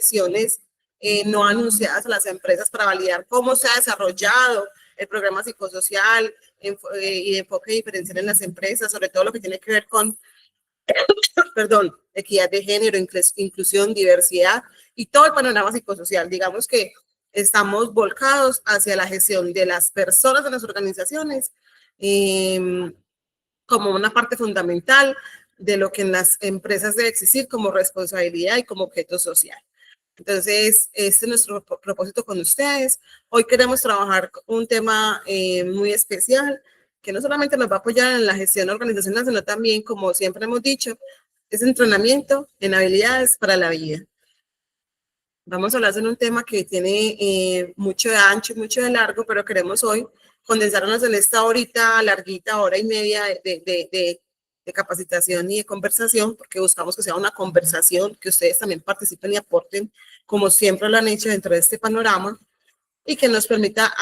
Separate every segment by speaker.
Speaker 1: acciones no anunciadas a las empresas para validar cómo se ha desarrollado el programa psicosocial y de enfoque diferencial en las empresas, sobre todo lo que tiene que ver con, perdón, equidad de género, inclusión, diversidad y todo el panorama psicosocial. Digamos que estamos volcados hacia la gestión de las personas de las organizaciones como una parte fundamental de lo que en las empresas debe existir como responsabilidad y como objeto social. Entonces, este es nuestro propósito con ustedes. Hoy queremos trabajar un tema muy especial que no solamente nos va a apoyar en la gestión organizacional, sino también, como siempre hemos dicho, es entrenamiento en habilidades para la vida. Vamos a hablar de un tema que tiene mucho de ancho y mucho de largo, pero queremos hoy condensarnos en esta horita larguita, hora y media de capacitación y de conversación, porque buscamos que sea una conversación, que ustedes también participen y aporten, como siempre lo han hecho dentro de este panorama, y que nos permita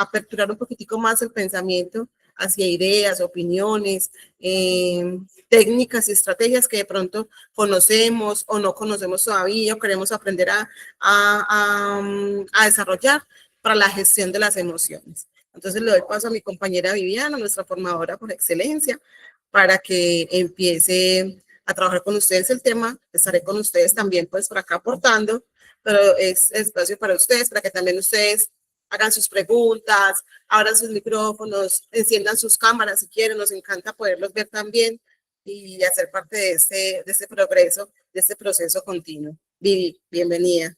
Speaker 1: aperturar un poquitico más el pensamiento hacia ideas, opiniones, técnicas y estrategias que de pronto conocemos o no conocemos todavía o queremos aprender a desarrollar para la gestión de las emociones. Entonces le doy paso a mi compañera Viviana, nuestra formadora por excelencia, para que empiece a trabajar con ustedes el tema. Estaré con ustedes también pues por acá aportando, pero es espacio para ustedes, para que también ustedes hagan sus preguntas, abran sus micrófonos, enciendan sus cámaras si quieren, nos encanta poderlos ver también y hacer parte de este progreso, de este proceso continuo. Vivi, bienvenida.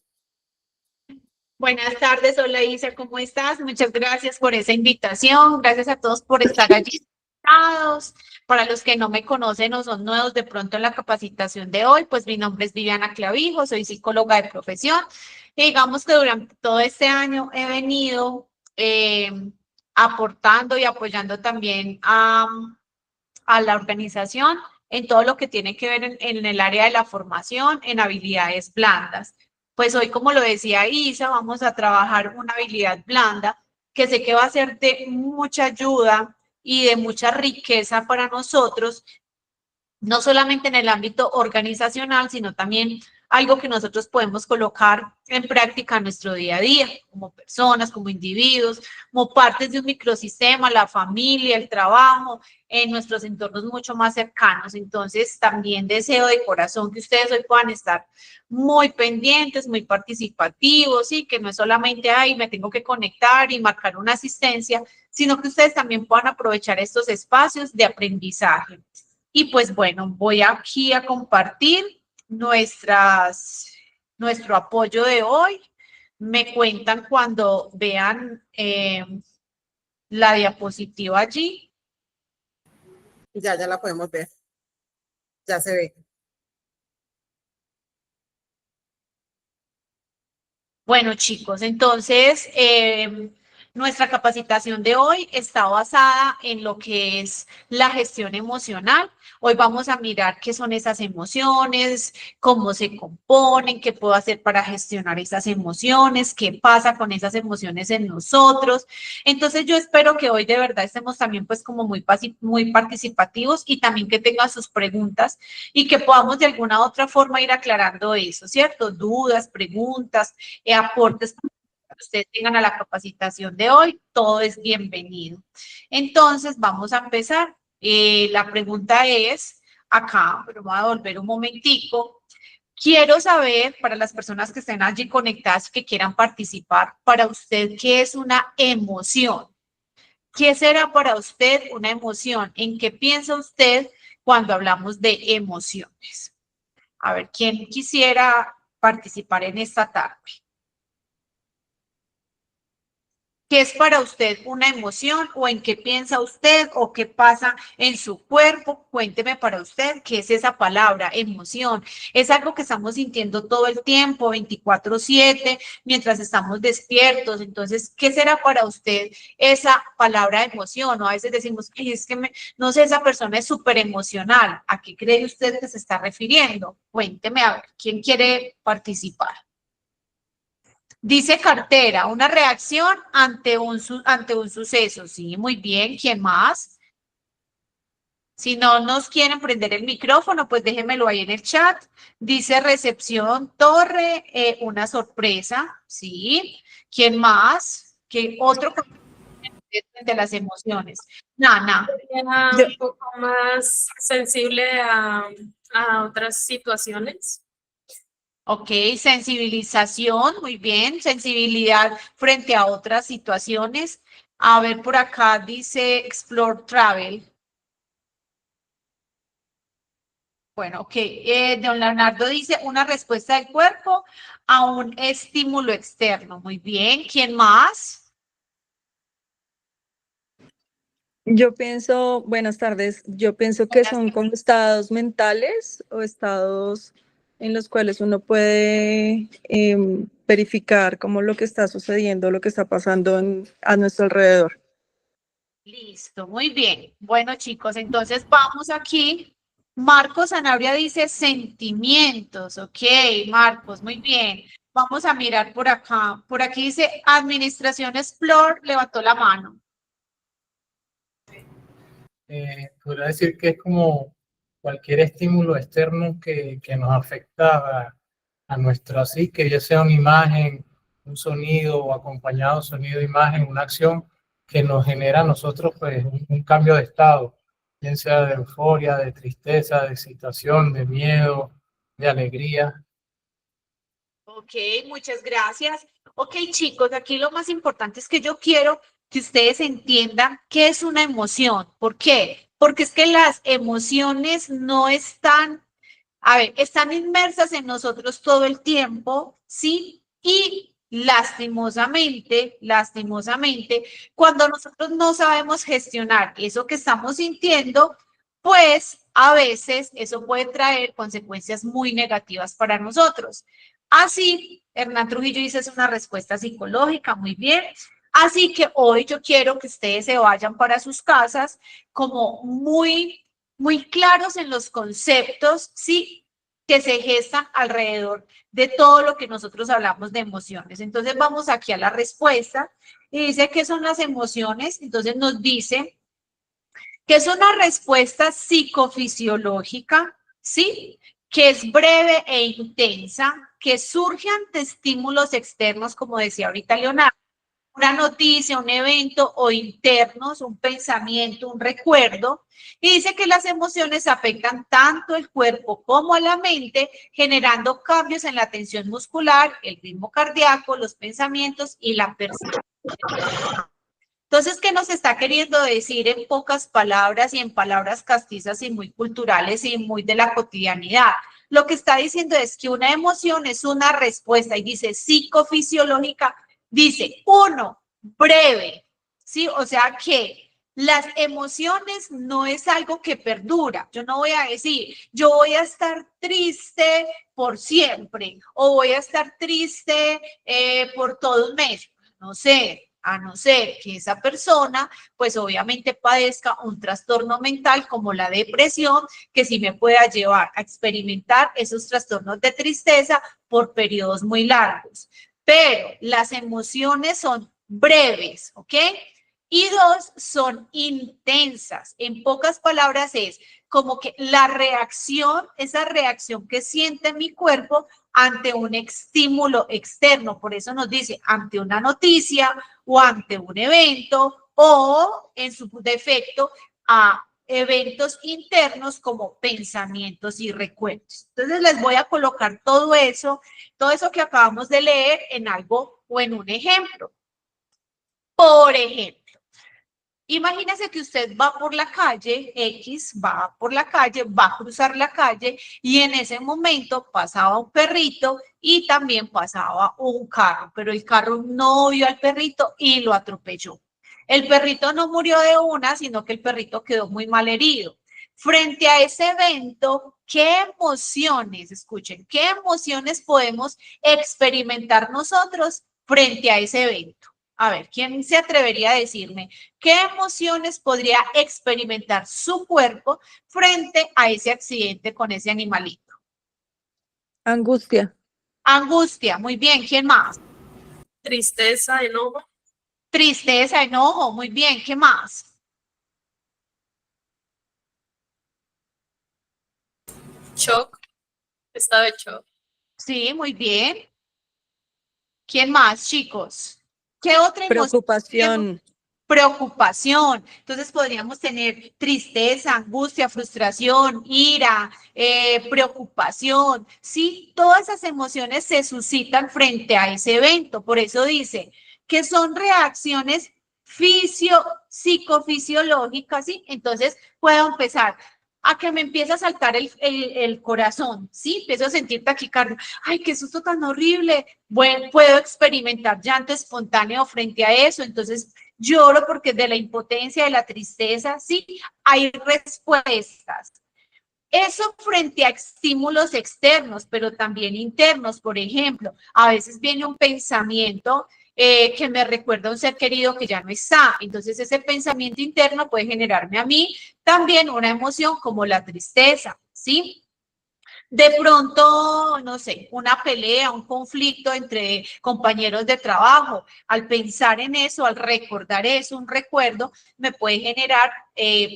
Speaker 2: Buenas tardes, hola Isa, ¿cómo estás? Muchas gracias por esa invitación, gracias a todos por estar allí. Para los que no me conocen o son nuevos de pronto en la capacitación de hoy, pues mi nombre es Viviana Clavijo, soy psicóloga de profesión y digamos que durante todo este año he venido aportando y apoyando también a la organización en todo lo que tiene que ver en el área de la formación, en habilidades blandas. Pues hoy, como lo decía Isa, vamos a trabajar una habilidad blanda que sé que va a ser de mucha ayuda y de mucha riqueza para nosotros, no solamente en el ámbito organizacional, sino también algo que nosotros podemos colocar en práctica en nuestro día a día, como personas, como individuos, como partes de un microsistema, la familia, el trabajo, en nuestros entornos mucho más cercanos. Entonces, también deseo de corazón que ustedes hoy puedan estar muy pendientes, muy participativos, y que no es solamente, ay, me tengo que conectar y marcar una asistencia, sino que ustedes también puedan aprovechar estos espacios de aprendizaje. Y pues bueno, voy aquí a compartir nuestro apoyo de hoy. Me cuentan cuando vean la diapositiva allí.
Speaker 1: Ya la podemos ver. Ya se ve.
Speaker 2: Bueno, chicos, entonces nuestra capacitación de hoy está basada en lo que es la gestión emocional. Hoy vamos a mirar qué son esas emociones, cómo se componen, qué puedo hacer para gestionar esas emociones, qué pasa con esas emociones en nosotros. Entonces yo espero que hoy de verdad estemos también pues como muy participativos y también que tengan sus preguntas y que podamos de alguna u otra forma ir aclarando eso, ¿cierto? Dudas, preguntas, aportes que ustedes tengan a la capacitación de hoy, todo es bienvenido. Entonces, vamos a empezar. La pregunta es, acá, pero voy a volver un momentico. Quiero saber, para las personas que estén allí conectadas, que quieran participar, para usted, ¿qué es una emoción? ¿Qué será para usted una emoción? ¿En qué piensa usted cuando hablamos de emociones? A ver, ¿quién quisiera participar en esta tarde? ¿Qué es para usted una emoción o en qué piensa usted o qué pasa en su cuerpo? Cuénteme para usted qué es esa palabra, emoción. Es algo que estamos sintiendo todo el tiempo, 24/7, mientras estamos despiertos. Entonces, ¿qué será para usted esa palabra emoción? O a veces decimos, ay, es que no sé, esa persona es súper emocional. ¿A qué cree usted que se está refiriendo? Cuénteme, a ver, ¿quién quiere participar? Dice cartera, una reacción ante un suceso. Sí, muy bien. ¿Quién más? Si no nos quieren prender el micrófono, pues déjenmelo ahí en el chat. Dice recepción, Torre, una sorpresa, ¿sí? ¿Quién más? ¿Qué otro de las emociones? Nana.
Speaker 3: Sería un poco más sensible a otras situaciones.
Speaker 2: Ok, sensibilización, muy bien, sensibilidad frente a otras situaciones. A ver, por acá dice Explore Travel. Bueno, ok, don Leonardo dice una respuesta del cuerpo a un estímulo externo. Muy bien, ¿quién más?
Speaker 4: Yo pienso, buenas tardes, yo pienso que son como estados mentales o estados en los cuales uno puede verificar como lo que está sucediendo, lo que está pasando a nuestro alrededor.
Speaker 2: Listo, muy bien. Bueno, chicos, entonces vamos aquí. Marcos Sanabria dice sentimientos. Ok, Marcos, muy bien. Vamos a mirar por acá. Por aquí dice Administración Explore, levantó la mano.
Speaker 5: Podría decir que es como cualquier estímulo externo que nos afecta a nuestra psique, ya sea una imagen, un sonido o acompañado sonido, imagen, una acción que nos genera a nosotros pues un cambio de estado, bien sea de euforia, de tristeza, de excitación, de miedo, de alegría.
Speaker 2: Ok, muchas gracias. Ok, chicos, aquí lo más importante es que yo quiero que ustedes entiendan qué es una emoción. ¿Por qué? Porque es que las emociones no están, a ver, están inmersas en nosotros todo el tiempo, ¿sí? Y lastimosamente, cuando nosotros no sabemos gestionar eso que estamos sintiendo, pues a veces eso puede traer consecuencias muy negativas para nosotros. Así, Hernán Trujillo dice, es una respuesta psicológica, muy bien. Así que hoy yo quiero que ustedes se vayan para sus casas como muy claros en los conceptos, ¿sí? Que se gestan alrededor de todo lo que nosotros hablamos de emociones. Entonces vamos aquí a la respuesta y dice qué son las emociones. Entonces nos dice que es una respuesta psicofisiológica, ¿sí? Que es breve e intensa, que surge ante estímulos externos, como decía ahorita Leonardo, una noticia, un evento o internos, un pensamiento, un recuerdo, y dice que las emociones afectan tanto el cuerpo como a la mente, generando cambios en la tensión muscular, el ritmo cardíaco, los pensamientos y la percepción. Entonces, ¿qué nos está queriendo decir en pocas palabras y en palabras castizas y muy culturales y muy de la cotidianidad? Lo que está diciendo es que una emoción es una respuesta y dice psicofisiológica, dice uno, breve, ¿sí? O sea que las emociones no es algo que perdura. Yo no voy a decir, yo voy a estar triste por siempre o voy a estar triste por todo un mes. No sé, a no ser que esa persona, pues obviamente padezca un trastorno mental como la depresión, que sí me pueda llevar a experimentar esos trastornos de tristeza por periodos muy largos. Pero las emociones son breves, ¿ok? Y dos, son intensas. En pocas palabras es como que la reacción, esa reacción que siente mi cuerpo ante un estímulo externo. Por eso nos dice, ante una noticia o ante un evento o, en su defecto, a eventos internos como pensamientos y recuerdos. Entonces les voy a colocar todo eso que acabamos de leer en algo o en un ejemplo. Por ejemplo, imagínese que usted va por la calle, X va por la calle, va a cruzar la calle y en ese momento pasaba un perrito y también pasaba un carro, pero el carro no vio al perrito y lo atropelló. El perrito no murió de una, sino que el perrito quedó muy mal herido. Frente a ese evento, ¿qué emociones, escuchen, qué emociones podemos experimentar nosotros frente a ese evento? A ver, ¿quién se atrevería a decirme qué emociones podría experimentar su cuerpo frente a ese accidente con ese animalito?
Speaker 4: Angustia.
Speaker 2: Angustia, muy bien, ¿quién más?
Speaker 3: Tristeza, enojo.
Speaker 2: Tristeza, enojo, muy bien, ¿qué más?
Speaker 3: Shock. Estado de shock.
Speaker 2: Sí, muy bien. ¿Quién más, chicos? ¿Qué otra emoción?
Speaker 4: Preocupación.
Speaker 2: Preocupación. Entonces podríamos tener tristeza, angustia, frustración, ira, preocupación. Sí, todas esas emociones se suscitan frente a ese evento. Por eso dice que son reacciones psicofisiológicas, ¿sí? Entonces puedo empezar a que me empiece a saltar el corazón, ¿sí? Empiezo a sentir taquicardia. ¡Ay, qué susto tan horrible! Bueno, puedo experimentar llanto espontáneo frente a eso. Entonces lloro porque de la impotencia, de la tristeza, sí, hay respuestas. Eso frente a estímulos externos, pero también internos. Por ejemplo, a veces viene un pensamiento que me recuerda a un ser querido que ya no está. Entonces, ese pensamiento interno puede generarme a mí también una emoción como la tristeza, ¿sí? De pronto, no sé, una pelea, un conflicto entre compañeros de trabajo. Al pensar en eso, al recordar eso, un recuerdo, me puede generar,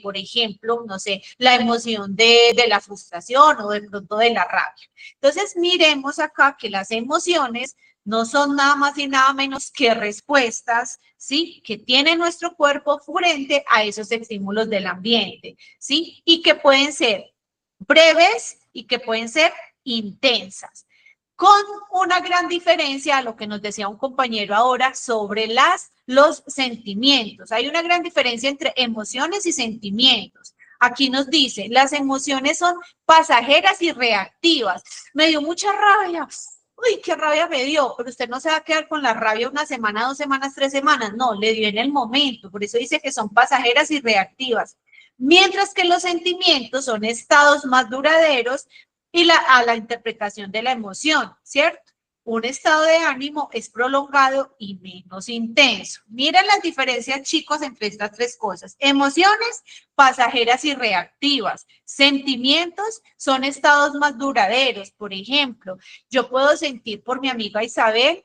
Speaker 2: por ejemplo, no sé, la emoción de la frustración o de pronto de la rabia. Entonces, miremos acá que las emociones no son nada más y nada menos que respuestas, ¿sí? Que tiene nuestro cuerpo frente a esos estímulos del ambiente, ¿sí? Y que pueden ser breves y que pueden ser intensas, con una gran diferencia a lo que nos decía un compañero ahora sobre los sentimientos. Hay una gran diferencia entre emociones y sentimientos. Aquí nos dice, las emociones son pasajeras y reactivas. Me dio mucha rabia. Uy, qué rabia me dio, pero usted no se va a quedar con la rabia una semana, 2 semanas, 3 semanas. No, le dio en el momento. Por eso dice que son pasajeras y reactivas. Mientras que los sentimientos son estados más duraderos y a la interpretación de la emoción, ¿cierto? Un estado de ánimo es prolongado y menos intenso. Miren las diferencias, chicos, entre estas tres cosas. Emociones, pasajeras y reactivas. Sentimientos son estados más duraderos. Por ejemplo, yo puedo sentir por mi amiga Isabel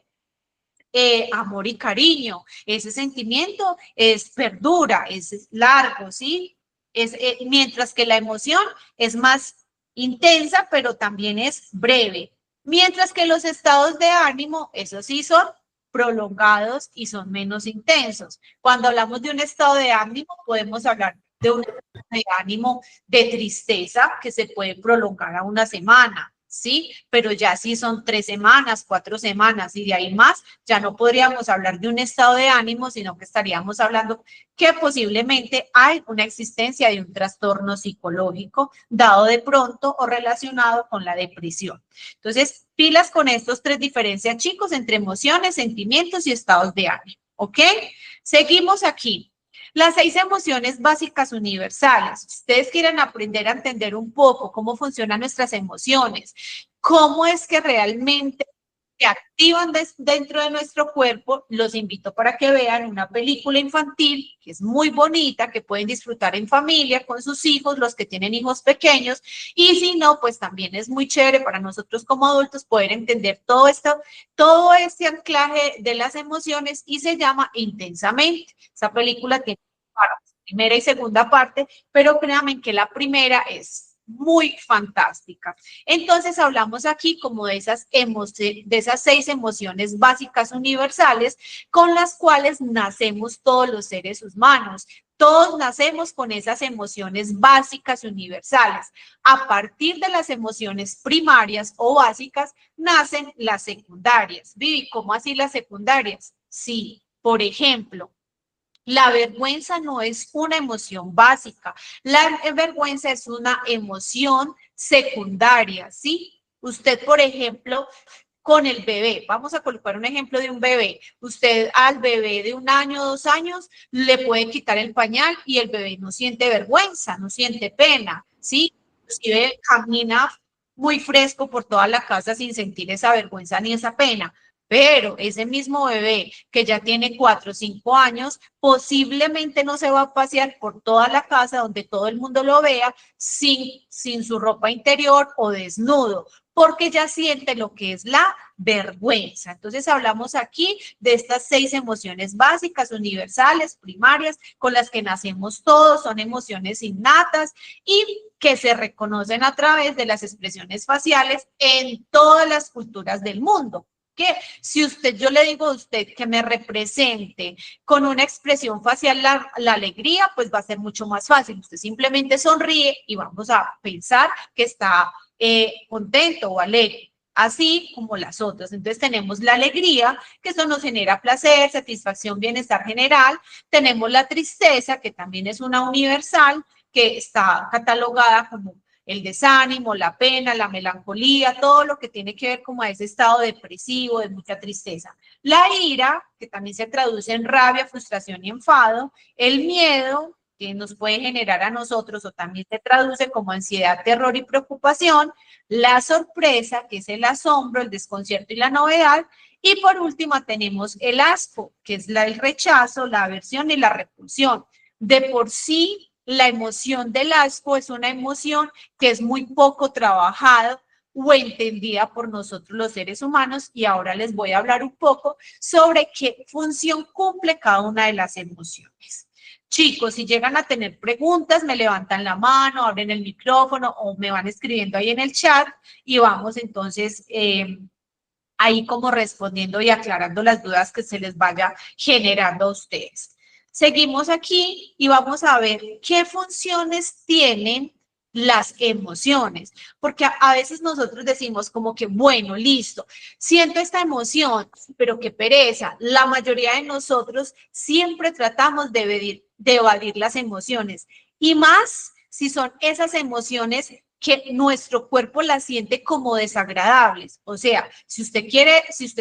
Speaker 2: amor y cariño. Ese sentimiento perdura, es largo, ¿sí? Mientras que la emoción es más intensa, pero también es breve. Mientras que los estados de ánimo, esos sí son prolongados y son menos intensos. Cuando hablamos de un estado de ánimo, podemos hablar de un estado de ánimo de tristeza que se puede prolongar a una semana, ¿sí? Pero ya si son 3 semanas, 4 semanas y de ahí más, ya no podríamos hablar de un estado de ánimo, sino que estaríamos hablando que posiblemente hay una existencia de un trastorno psicológico dado de pronto o relacionado con la depresión. Entonces, pilas con estos 3 diferencias, chicos, entre emociones, sentimientos y estados de ánimo, ¿ok? Seguimos aquí. Las 6 emociones básicas universales. Si ustedes quieren aprender a entender un poco cómo funcionan nuestras emociones, cómo es que realmente se activan dentro de nuestro cuerpo, los invito para que vean una película infantil que es muy bonita, que pueden disfrutar en familia, con sus hijos, los que tienen hijos pequeños, y si no, pues también es muy chévere para nosotros como adultos poder entender todo este anclaje de las emociones y se llama Intensamente. Esa película tiene primera y segunda parte, pero créanme que la primera es muy fantástica. Entonces hablamos aquí como de esas 6 emociones básicas universales con las cuales nacemos todos los seres humanos. Todos nacemos con esas emociones básicas universales. A partir de las emociones primarias o básicas nacen las secundarias. Vivi, ¿cómo así las secundarias? Sí, por ejemplo, la vergüenza no es una emoción básica. La vergüenza es una emoción secundaria, ¿sí? Usted, por ejemplo, con el bebé, vamos a colocar un ejemplo de un bebé. Usted al bebé de 1 año, 2 años, le puede quitar el pañal y el bebé no siente vergüenza, no siente pena, ¿sí? Inclusive camina muy fresco por toda la casa sin sentir esa vergüenza ni esa pena. Pero ese mismo bebé que ya tiene 4 o 5 años, posiblemente no se va a pasear por toda la casa donde todo el mundo lo vea sin su ropa interior o desnudo, porque ya siente lo que es la vergüenza. Entonces hablamos aquí de estas 6 emociones básicas, universales, primarias, con las que nacemos todos, son emociones innatas y que se reconocen a través de las expresiones faciales en todas las culturas del mundo. Que si yo le digo a usted que me represente con una expresión facial la alegría, pues va a ser mucho más fácil. Usted simplemente sonríe y vamos a pensar que está contento o alegre, así como las otras. Entonces tenemos la alegría, que eso nos genera placer, satisfacción, bienestar general. Tenemos la tristeza, que también es una universal, que está catalogada como el desánimo, la pena, la melancolía, todo lo que tiene que ver como a ese estado depresivo, de mucha tristeza. La ira, que también se traduce en rabia, frustración y enfado. El miedo, que nos puede generar a nosotros o también se traduce como ansiedad, terror y preocupación. La sorpresa, que es el asombro, el desconcierto y la novedad. Y por último tenemos el asco, que es el rechazo, la aversión y la repulsión. De por sí, la emoción del asco es una emoción que es muy poco trabajada o entendida por nosotros los seres humanos, y ahora les voy a hablar un poco sobre qué función cumple cada una de las emociones. Chicos, si llegan a tener preguntas, me levantan la mano, abren el micrófono o me van escribiendo ahí en el chat y vamos entonces ahí como respondiendo y aclarando las dudas que se les vaya generando a ustedes. Seguimos aquí y vamos a ver qué funciones tienen las emociones, porque a veces nosotros decimos como que, bueno, listo, siento esta emoción, pero qué pereza. La mayoría de nosotros siempre tratamos de evadir las emociones, y más si son esas emociones que nuestro cuerpo las siente como desagradables. O sea, si usted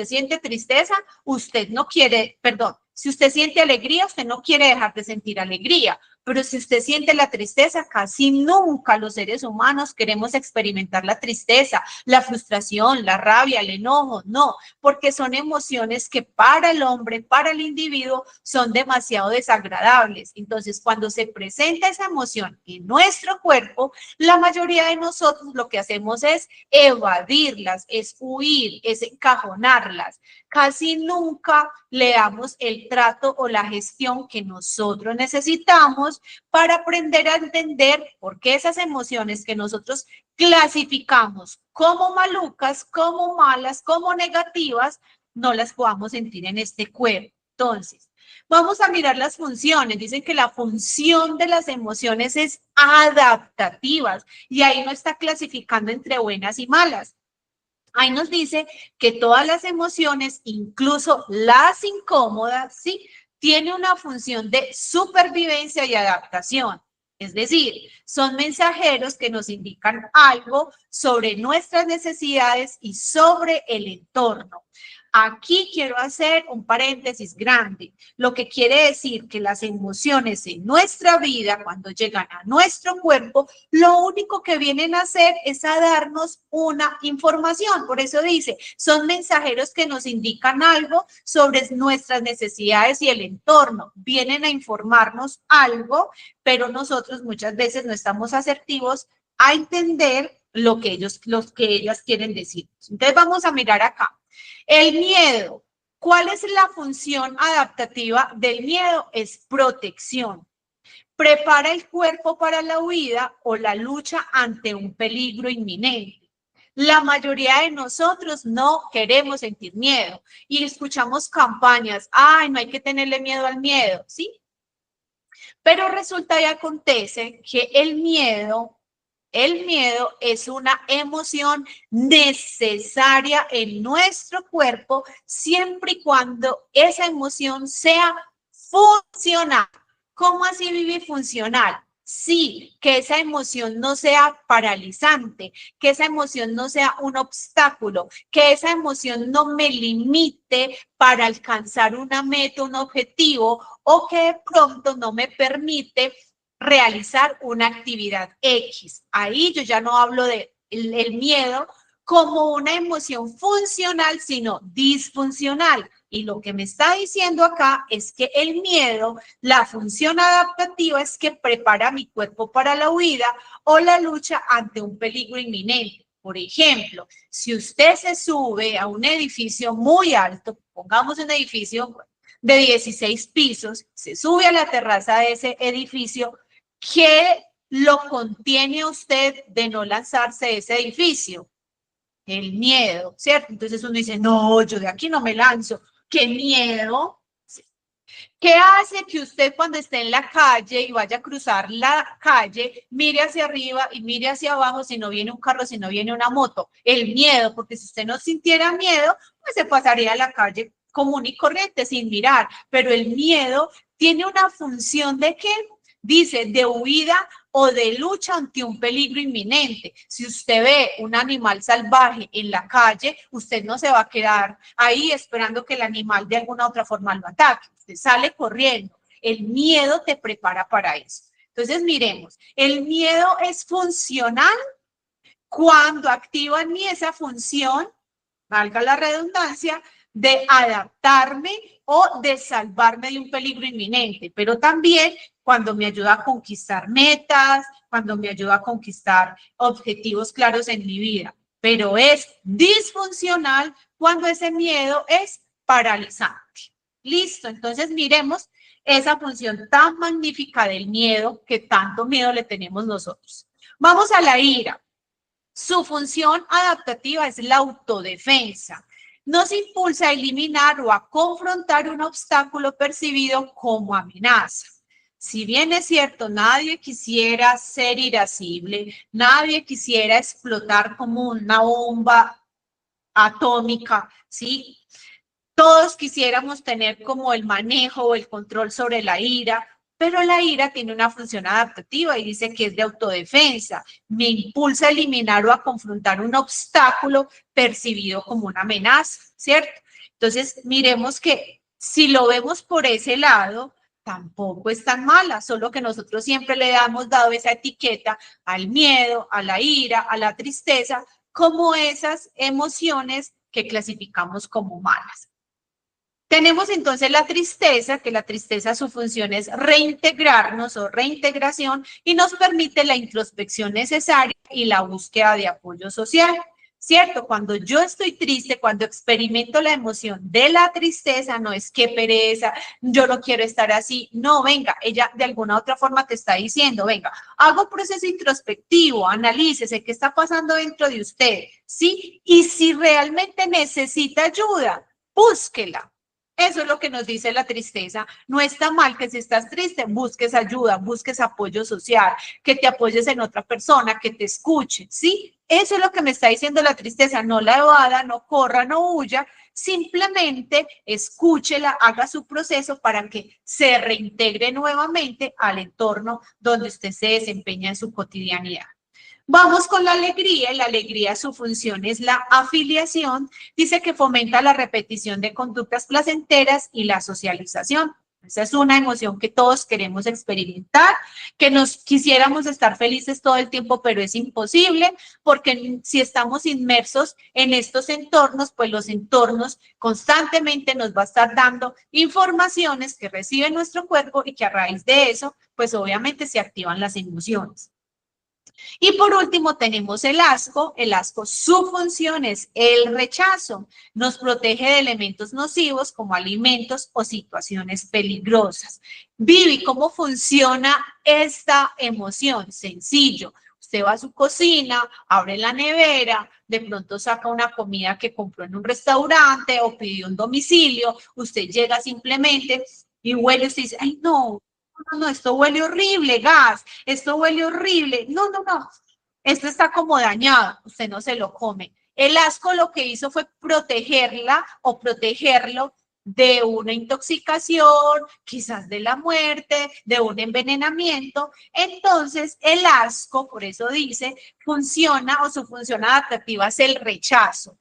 Speaker 2: siente tristeza, usted no quiere, perdón, si usted siente alegría, usted no quiere dejar de sentir alegría, pero si usted siente la tristeza, casi nunca los seres humanos queremos experimentar la tristeza, la frustración, la rabia, el enojo, no, porque son emociones que para el hombre, para el individuo, son demasiado desagradables. Entonces, cuando se presenta esa emoción en nuestro cuerpo, la mayoría de nosotros lo que hacemos es evadirlas, es huir, es encajonarlas. Casi nunca le damos el trato o la gestión que nosotros necesitamos para aprender a entender por qué esas emociones que nosotros clasificamos como malucas, como malas, como negativas, no las podamos sentir en este cuerpo. Entonces, vamos a mirar las funciones. Dicen que la función de las emociones es adaptativas y ahí no está clasificando entre buenas y malas. Ahí nos dice que todas las emociones, incluso las incómodas, ¿sí?, tienen una función de supervivencia y adaptación. Es decir, son mensajeros que nos indican algo sobre nuestras necesidades y sobre el entorno. Aquí quiero hacer un paréntesis grande, lo que quiere decir que las emociones en nuestra vida, cuando llegan a nuestro cuerpo, lo único que vienen a hacer es a darnos una información. Por eso dice, son mensajeros que nos indican algo sobre nuestras necesidades y el entorno. Vienen a informarnos algo, pero nosotros muchas veces no estamos asertivos a entender lo que ellas quieren decir. Entonces vamos a mirar acá. El miedo. ¿Cuál es la función adaptativa del miedo? Es protección. Prepara el cuerpo para la huida o la lucha ante un peligro inminente. La mayoría de nosotros no queremos sentir miedo y escuchamos campañas, ay, no hay que tenerle miedo al miedo, ¿sí? Pero resulta y acontece que el miedo es una emoción necesaria en nuestro cuerpo siempre y cuando esa emoción sea funcional. ¿Cómo así vivir funcional? Sí, que esa emoción no sea paralizante, que esa emoción no sea un obstáculo, que esa emoción no me limite para alcanzar una meta, un objetivo, o que de pronto no me permite realizar una actividad X. Ahí yo ya no hablo de el miedo como una emoción funcional, sino disfuncional. Y lo que me está diciendo acá es que el miedo, la función adaptativa es que prepara mi cuerpo para la huida o la lucha ante un peligro inminente. Por ejemplo, si usted se sube a un edificio muy alto, pongamos un edificio de 16 pisos, se sube a la terraza de ese edificio, ¿qué lo contiene a usted de no lanzarse de ese edificio? El miedo, ¿cierto? Entonces uno dice, no, yo de aquí no me lanzo. ¡Qué miedo! ¿Qué hace que usted cuando esté en la calle y vaya a cruzar la calle, mire hacia arriba y mire hacia abajo si no viene un carro, si no viene una moto? El miedo, porque si usted no sintiera miedo, pues se pasaría la calle común y corriente sin mirar. Pero el miedo tiene una función de ¿qué? Dice, de huida o de lucha ante un peligro inminente. Si usted ve un animal salvaje en la calle, usted no se va a quedar ahí esperando que el animal de alguna otra forma lo ataque. Usted sale corriendo. El miedo te prepara para eso. Entonces, miremos, el miedo es funcional cuando activa en mí esa función, valga la redundancia, de adaptarme o de salvarme de un peligro inminente, pero también cuando me ayuda a conquistar metas, cuando me ayuda a conquistar objetivos claros en mi vida, pero es disfuncional cuando ese miedo es paralizante. Listo, entonces miremos esa función tan magnífica del miedo que tanto miedo le tenemos nosotros. Vamos a la ira. Su función adaptativa es la autodefensa. Nos impulsa a eliminar o a confrontar un obstáculo percibido como amenaza. Si bien es cierto, nadie quisiera ser irascible, nadie quisiera explotar como una bomba atómica, ¿sí? Todos quisiéramos tener como el manejo o el control sobre la ira, pero la ira tiene una función adaptativa y dice que es de autodefensa. Me impulsa a eliminar o a confrontar un obstáculo percibido como una amenaza, ¿cierto? Entonces, miremos que si lo vemos por ese lado, tampoco es tan mala, solo que nosotros siempre le hemos dado esa etiqueta al miedo, a la ira, a la tristeza, como esas emociones que clasificamos como malas. Tenemos entonces la tristeza, que la tristeza su función es reintegrarnos o reintegración y nos permite la introspección necesaria y la búsqueda de apoyo social, ¿cierto? Cuando yo estoy triste, cuando experimento la emoción de la tristeza, no es que pereza, yo no quiero estar así, no, venga, ella de alguna otra forma te está diciendo, venga, haga un proceso introspectivo, analícese qué está pasando dentro de usted, ¿sí? Y si realmente necesita ayuda, búsquela. Eso es lo que nos dice la tristeza. No está mal que si estás triste, busques ayuda, busques apoyo social, que te apoyes en otra persona, que te escuche, ¿sí? Eso es lo que me está diciendo la tristeza. No la evada, no corra, no huya, simplemente escúchela, haga su proceso para que se reintegre nuevamente al entorno donde usted se desempeña en su cotidianidad. Vamos con la alegría, y la alegría su función es la afiliación, dice que fomenta la repetición de conductas placenteras y la socialización. Esa es una emoción que todos queremos experimentar, que nos quisiéramos estar felices todo el tiempo, pero es imposible, porque si estamos inmersos en estos entornos, pues los entornos constantemente nos va a estar dando informaciones que recibe nuestro cuerpo y que a raíz de eso, pues obviamente se activan las emociones. Y por último tenemos el asco. El asco, su función es el rechazo. Nos protege de elementos nocivos como alimentos o situaciones peligrosas. Vivi, ¿cómo funciona esta emoción? Sencillo. Usted va a su cocina, abre la nevera, de pronto saca una comida que compró en un restaurante o pidió un domicilio. Usted llega simplemente y huele, usted dice, ay no, no, esto huele horrible, gas, esto huele horrible, no, esto está como dañado, usted no se lo come. El asco lo que hizo fue protegerla o protegerlo de una intoxicación, quizás de la muerte, de un envenenamiento. Entonces, el asco, por eso dice, funciona o su función adaptativa es el rechazo.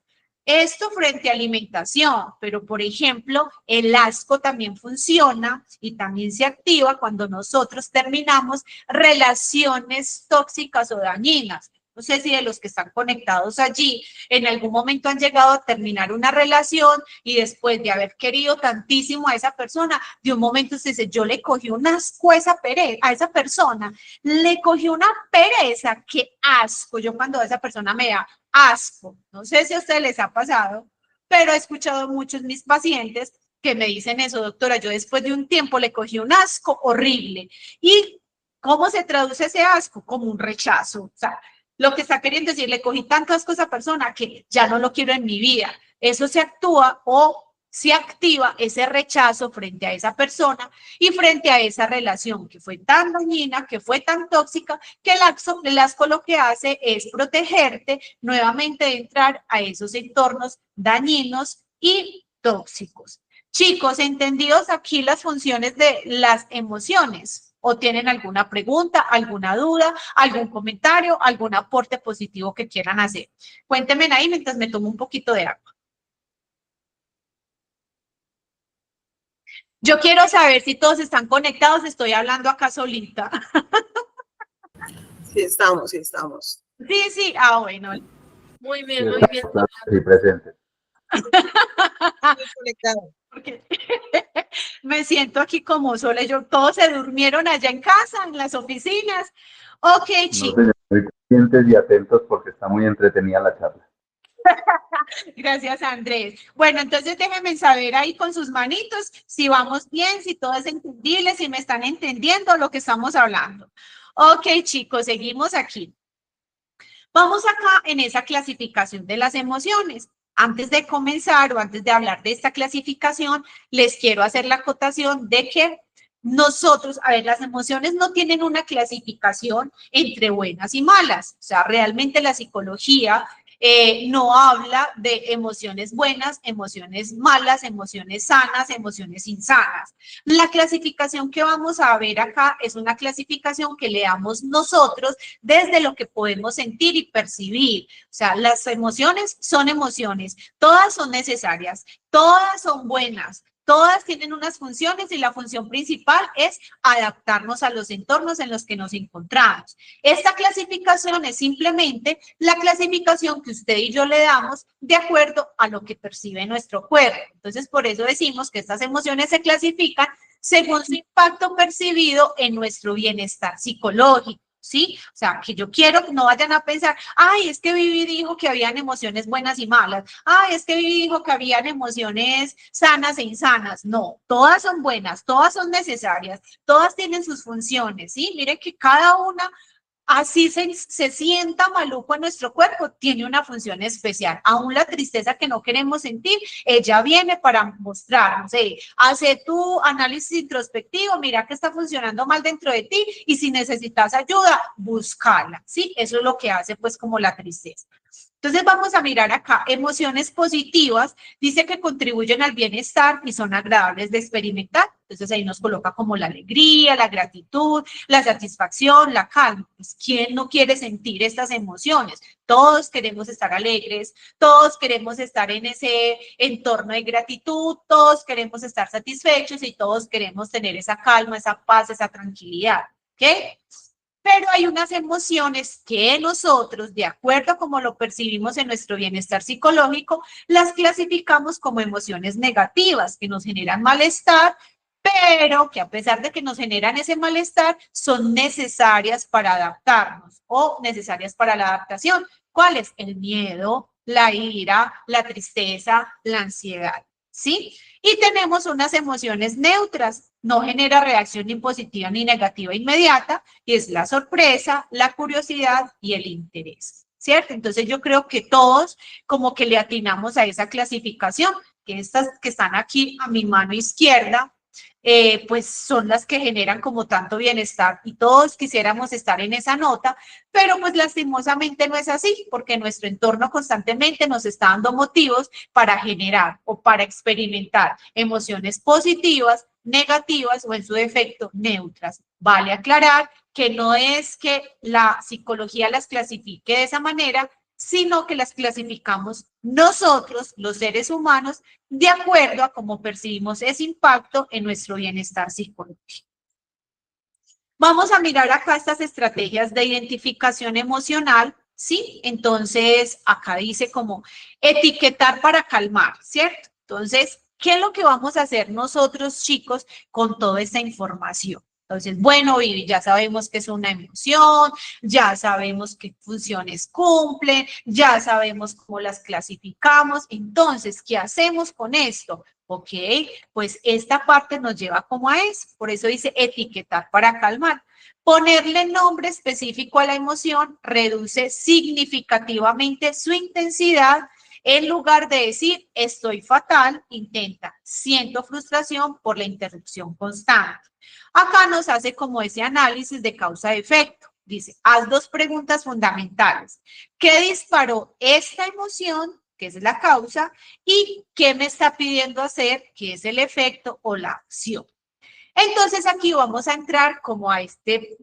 Speaker 2: Esto frente a alimentación, pero por ejemplo, el asco también funciona y también se activa cuando nosotros terminamos relaciones tóxicas o dañinas. No sé si de los que están conectados allí en algún momento han llegado a terminar una relación y después de haber querido tantísimo a esa persona, de un momento usted dice, yo le cogí un asco a esa persona, le cogí una pereza, qué asco. Yo cuando a esa persona me da asco, no sé si a ustedes les ha pasado, pero he escuchado muchos mis pacientes que me dicen eso, doctora, yo después de un tiempo le cogí un asco horrible. ¿Y cómo se traduce ese asco? Como un rechazo. O sea, lo que está queriendo decir, le cogí tanto asco a esa persona que ya no lo quiero en mi vida. Eso se actúa o se activa ese rechazo frente a esa persona y frente a esa relación que fue tan dañina, que fue tan tóxica, que el asco lo que hace es protegerte nuevamente de entrar a esos entornos dañinos y tóxicos. Chicos, ¿entendidos aquí las funciones de las emociones? ¿O tienen alguna pregunta, alguna duda, algún comentario, algún aporte positivo que quieran hacer? Cuéntenme ahí mientras me tomo un poquito de agua. Yo quiero saber si todos están conectados, estoy hablando acá solita.
Speaker 1: Sí, estamos, sí, estamos.
Speaker 2: Sí, sí, bueno.
Speaker 3: Muy bien, muy bien.
Speaker 6: Sí, presente.
Speaker 2: Porque me siento aquí como sola. Todos se durmieron allá en casa, en las oficinas. Ok, chicos.
Speaker 6: No sé, estoy conscientes y atentos porque está muy entretenida la charla.
Speaker 2: Gracias, Andrés. Bueno, entonces déjenme saber ahí con sus manitos si vamos bien, si todo es entendible, si me están entendiendo lo que estamos hablando. Ok, chicos, seguimos aquí. Vamos acá en esa clasificación de las emociones. Antes de comenzar o antes de hablar de esta clasificación, les quiero hacer la acotación de que nosotros, a ver, las emociones no tienen una clasificación entre buenas y malas. O sea, realmente la psicología no habla de emociones buenas, emociones malas, emociones sanas, emociones insanas. La clasificación que vamos a ver acá es una clasificación que le damos nosotros desde lo que podemos sentir y percibir. O sea, las emociones son emociones, todas son necesarias, todas son buenas. Todas tienen unas funciones y la función principal es adaptarnos a los entornos en los que nos encontramos. Esta clasificación es simplemente la clasificación que usted y yo le damos de acuerdo a lo que percibe nuestro cuerpo. Entonces, por eso decimos que estas emociones se clasifican según su impacto percibido en nuestro bienestar psicológico. ¿Sí? O sea, que yo quiero que no vayan a pensar, ay, es que Vivi dijo que habían emociones buenas y malas, ay, es que Vivi dijo que habían emociones sanas e insanas. No, todas son buenas, todas son necesarias, todas tienen sus funciones, ¿sí? Mire que cada una, así se sienta maluco en nuestro cuerpo, tiene una función especial. Aún la tristeza que no queremos sentir, ella viene para mostrarnos, hace tu análisis introspectivo, mira que está funcionando mal dentro de ti y si necesitas ayuda, búscala, ¿sí? Eso es lo que hace pues como la tristeza. Entonces vamos a mirar acá, emociones positivas, dice que contribuyen al bienestar y son agradables de experimentar. Entonces ahí nos coloca como la alegría, la gratitud, la satisfacción, la calma. Pues, ¿quién no quiere sentir estas emociones? Todos queremos estar alegres, todos queremos estar en ese entorno de gratitud, todos queremos estar satisfechos y todos queremos tener esa calma, esa paz, esa tranquilidad. ¿Ok? Pero hay unas emociones que nosotros, de acuerdo a cómo lo percibimos en nuestro bienestar psicológico, las clasificamos como emociones negativas, que nos generan malestar, pero que a pesar de que nos generan ese malestar, son necesarias para adaptarnos o necesarias para la adaptación. ¿Cuáles? El miedo, la ira, la tristeza, la ansiedad, ¿sí? Y tenemos unas emociones neutras, no genera reacción ni positiva ni negativa inmediata, y es la sorpresa, la curiosidad y el interés, ¿cierto? Entonces yo creo que todos como que le atinamos a esa clasificación, que estas que están aquí a mi mano izquierda, pues son las que generan como tanto bienestar y todos quisiéramos estar en esa nota, pero pues lastimosamente no es así, porque nuestro entorno constantemente nos está dando motivos para generar o para experimentar emociones positivas, negativas o en su defecto neutras. Vale aclarar que no es que la psicología las clasifique de esa manera, sino que las clasificamos nosotros, los seres humanos, de acuerdo a cómo percibimos ese impacto en nuestro bienestar psicológico. Vamos a mirar acá estas estrategias de identificación emocional ¿sí? Entonces, acá dice como etiquetar para calmar, ¿cierto? Entonces, ¿qué es lo que vamos a hacer nosotros, chicos, con toda esta información? Entonces, bueno, Vivi, ya sabemos que es una emoción, ya sabemos qué funciones cumplen, ya sabemos cómo las clasificamos. Entonces, ¿qué hacemos con esto? Ok, pues esta parte nos lleva como a eso. Por eso dice etiquetar para calmar. Ponerle nombre específico a la emoción reduce significativamente su intensidad. En lugar de decir estoy fatal, intenta siento frustración por la interrupción constante. Acá nos hace como ese análisis de causa-efecto. Dice, haz 2 preguntas fundamentales. ¿Qué disparó esta emoción, que es la causa, y qué me está pidiendo hacer, que es el efecto o la acción? Entonces aquí vamos a entrar como a este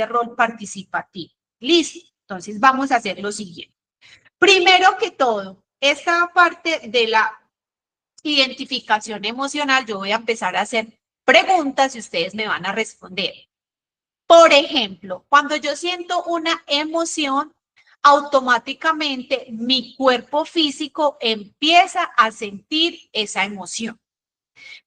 Speaker 2: rol participativo. Listo. Entonces vamos a hacer lo siguiente. Primero que todo, esta parte de la identificación emocional, yo voy a empezar a hacer preguntas y ustedes me van a responder. Por ejemplo, cuando yo siento una emoción, automáticamente mi cuerpo físico empieza a sentir esa emoción.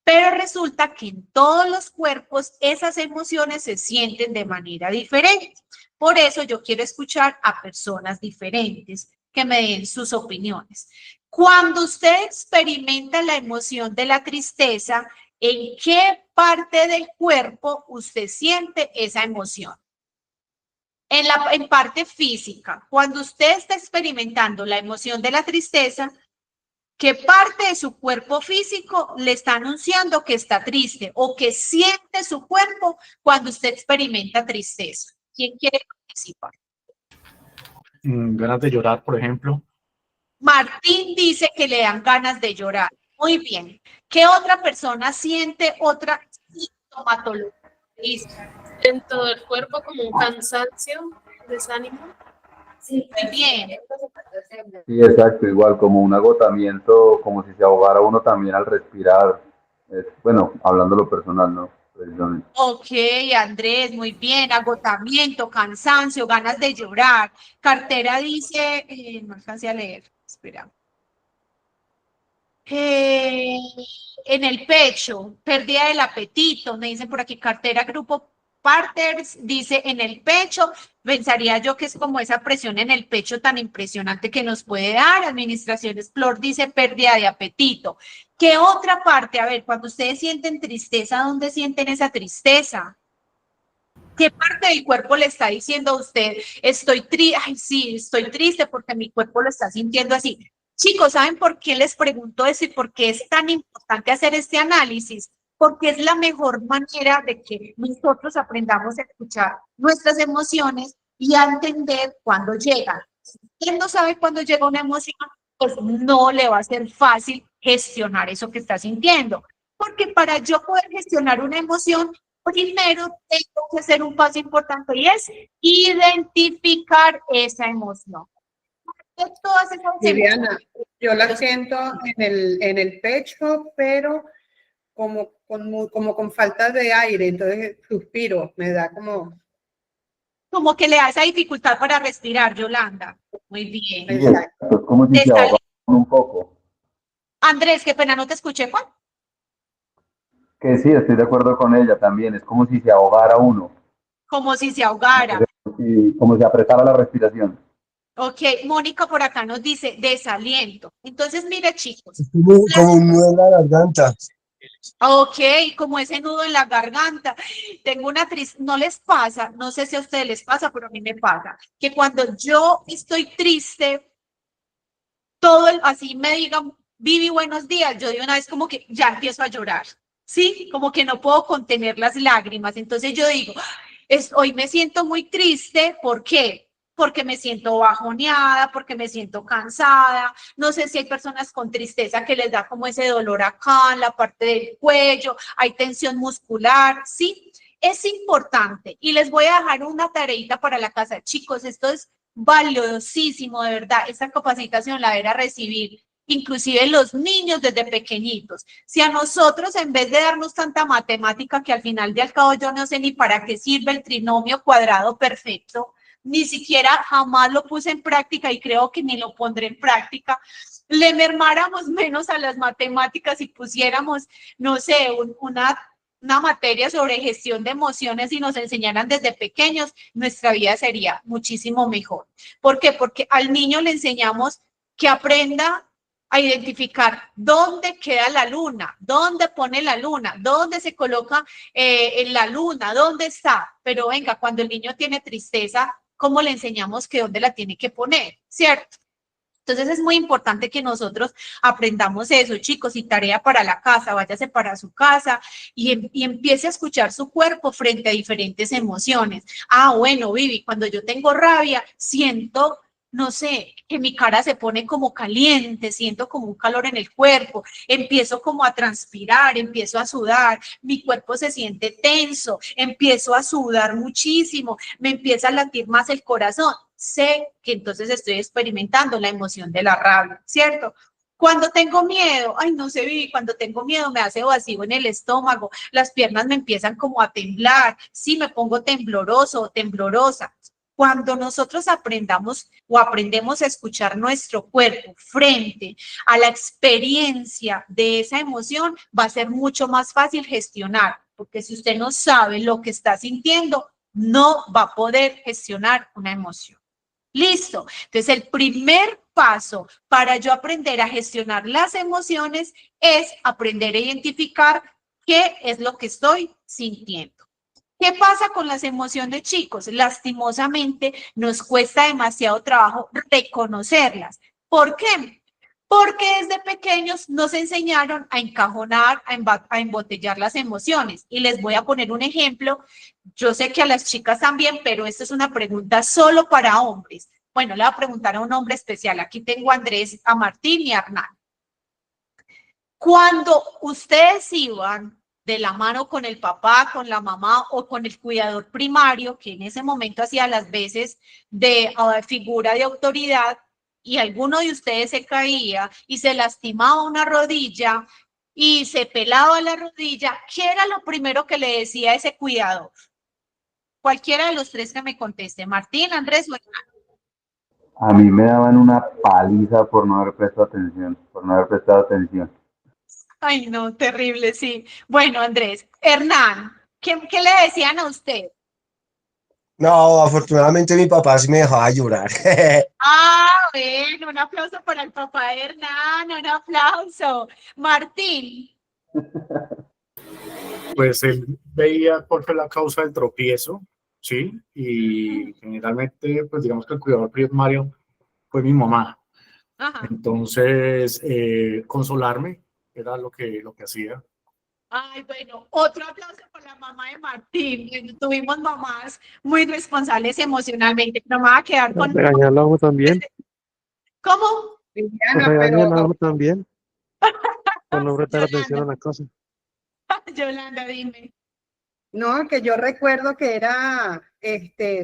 Speaker 2: Pero resulta que en todos los cuerpos esas emociones se sienten de manera diferente. Por eso yo quiero escuchar a personas diferentes que me den sus opiniones. Cuando usted experimenta la emoción de la tristeza, ¿en qué parte del cuerpo usted siente esa emoción? En parte física. Cuando usted está experimentando la emoción de la tristeza, ¿qué parte de su cuerpo físico le está anunciando que está triste o que siente su cuerpo cuando usted experimenta tristeza? ¿Quién quiere participar?
Speaker 7: Ganas de llorar, por ejemplo.
Speaker 2: Martín dice que le dan ganas de llorar. Muy bien. ¿Qué otra persona siente otra sintomatología?
Speaker 3: En todo el cuerpo como un cansancio, desánimo.
Speaker 2: Muy bien.
Speaker 6: Sí, exacto, igual como un agotamiento, como si se ahogara uno también al respirar. Bueno, hablando lo personal, ¿no? Precisamente.
Speaker 2: Ok, Andrés, muy bien. Agotamiento, cansancio, ganas de llorar. Cartera dice, no alcancé a leer, espera. En el pecho, pérdida del apetito, me dicen por aquí, cartera grupo Partners, dice en el pecho, pensaría yo que es como esa presión en el pecho tan impresionante que nos puede dar. Administración Explore dice pérdida de apetito. ¿Qué otra parte? A ver, cuando ustedes sienten tristeza, ¿dónde sienten esa tristeza? ¿Qué parte del cuerpo le está diciendo a usted, estoy triste? Ay, sí, estoy triste porque mi cuerpo lo está sintiendo así. Chicos, ¿saben por qué les pregunto eso y por qué es tan importante hacer este análisis? Porque es la mejor manera de que nosotros aprendamos a escuchar nuestras emociones y a entender cuándo llegan. Si usted no sabe cuándo llega una emoción, pues no le va a ser fácil gestionar eso que está sintiendo. Porque para yo poder gestionar una emoción, primero tengo que hacer un paso importante y es identificar esa emoción. Todas esas
Speaker 1: Viviana, yo la
Speaker 2: Los-
Speaker 1: siento en el pecho, pero como con falta de aire, entonces suspiro, me da
Speaker 2: como que le da esa dificultad para respirar, Yolanda. Muy bien.
Speaker 6: Sí, exacto, es como si se
Speaker 2: Está
Speaker 6: ahogara uno un poco.
Speaker 2: Andrés, qué pena, no te escuché, Juan.
Speaker 6: Que sí, estoy de acuerdo con ella también, es como si se ahogara uno,
Speaker 2: Como si se ahogara.
Speaker 6: como si apretara la respiración.
Speaker 2: Ok, Mónica por acá nos dice desaliento. Entonces, mire, chicos.
Speaker 8: Como un nudo en la garganta.
Speaker 2: Ok, como ese nudo en la garganta. Tengo una tristeza, no les pasa, no sé si a ustedes les pasa, pero a mí me pasa, que cuando yo estoy triste, así me digan, Vivi, buenos días, yo de una vez como que ya empiezo a llorar, ¿sí? Como que no puedo contener las lágrimas. Entonces yo digo, hoy me siento muy triste, ¿por qué? Porque me siento bajoneada, porque me siento cansada. No sé si hay personas con tristeza que les da como ese dolor acá en la parte del cuello, hay tensión muscular, ¿sí? Es importante y les voy a dejar una tareita para la casa. Chicos, esto es valiosísimo, de verdad. Esta capacitación la van a recibir inclusive los niños desde pequeñitos. Si a nosotros, en vez de darnos tanta matemática que al final de al cabo yo no sé ni para qué sirve el trinomio cuadrado perfecto, ni siquiera jamás lo puse en práctica y creo que ni lo pondré en práctica, le mermáramos menos a las matemáticas y pusiéramos, no sé, una materia sobre gestión de emociones y nos enseñaran desde pequeños, nuestra vida sería muchísimo mejor. ¿Por qué? Porque al niño le enseñamos que aprenda a identificar dónde queda la luna, dónde pone la luna, dónde se coloca en la luna, dónde está. Pero venga, cuando el niño tiene tristeza, ¿cómo le enseñamos que dónde la tiene que poner? ¿Cierto? Entonces es muy importante que nosotros aprendamos eso, chicos, y tarea para la casa, váyase para su casa y empiece a escuchar su cuerpo frente a diferentes emociones. Ah, bueno, Vivi, cuando yo tengo rabia, siento, no sé, que mi cara se pone como caliente, siento como un calor en el cuerpo, empiezo como a transpirar, empiezo a sudar, mi cuerpo se siente tenso, empiezo a sudar muchísimo, me empieza a latir más el corazón. Sé que entonces estoy experimentando la emoción de la rabia, ¿cierto? Cuando tengo miedo, ay, no sé, Vivi, cuando tengo miedo me hace vacío en el estómago, las piernas me empiezan como a temblar, sí, me pongo tembloroso o temblorosa. Cuando nosotros aprendamos o aprendemos a escuchar nuestro cuerpo frente a la experiencia de esa emoción, va a ser mucho más fácil gestionar, porque si usted no sabe lo que está sintiendo, no va a poder gestionar una emoción. Listo. Entonces, el primer paso para yo aprender a gestionar las emociones es aprender a identificar qué es lo que estoy sintiendo. ¿Qué pasa con las emociones, chicos? Lastimosamente, nos cuesta demasiado trabajo reconocerlas. ¿Por qué? Porque desde pequeños nos enseñaron a encajonar, a embotellar las emociones. Y les voy a poner un ejemplo. Yo sé que a las chicas también, pero esta es una pregunta solo para hombres. Bueno, le voy a preguntar a un hombre especial. Aquí tengo a Andrés, a Martín y a Hernán. Cuando ustedes iban de la mano con el papá, con la mamá o con el cuidador primario, que en ese momento hacía las veces de figura de autoridad, y alguno de ustedes se caía y se lastimaba una rodilla y se pelaba la rodilla, ¿qué era lo primero que le decía a ese cuidador? Cualquiera de los tres que me conteste, Martín, Andrés o Hernán.
Speaker 6: A mí me daban una paliza por no haber prestado atención, por no haber prestado atención.
Speaker 2: Ay, no, terrible, sí. Bueno, Andrés, Hernán, ¿qué le decían a usted?
Speaker 8: No, afortunadamente mi papá sí me dejaba llorar.
Speaker 2: Ah, bueno, un aplauso para el papá de Hernán, un aplauso. Martín.
Speaker 7: Pues él veía cuál fue la causa del tropiezo, ¿sí? Y generalmente, pues digamos que el cuidador primario fue mi mamá.
Speaker 2: Ajá.
Speaker 7: Entonces, consolarme era lo que hacía.
Speaker 2: Ay, bueno, otro aplauso por la mamá de Martín. Bueno, tuvimos mamás muy responsables emocionalmente. No me va a quedar con...
Speaker 9: Regañarlo a uno también,
Speaker 2: ¿Cómo?
Speaker 9: regañan a uno también, por no prestar atención a
Speaker 2: Yolanda,
Speaker 9: las cosas.
Speaker 2: Yolanda, dime.
Speaker 10: No, que yo recuerdo que era,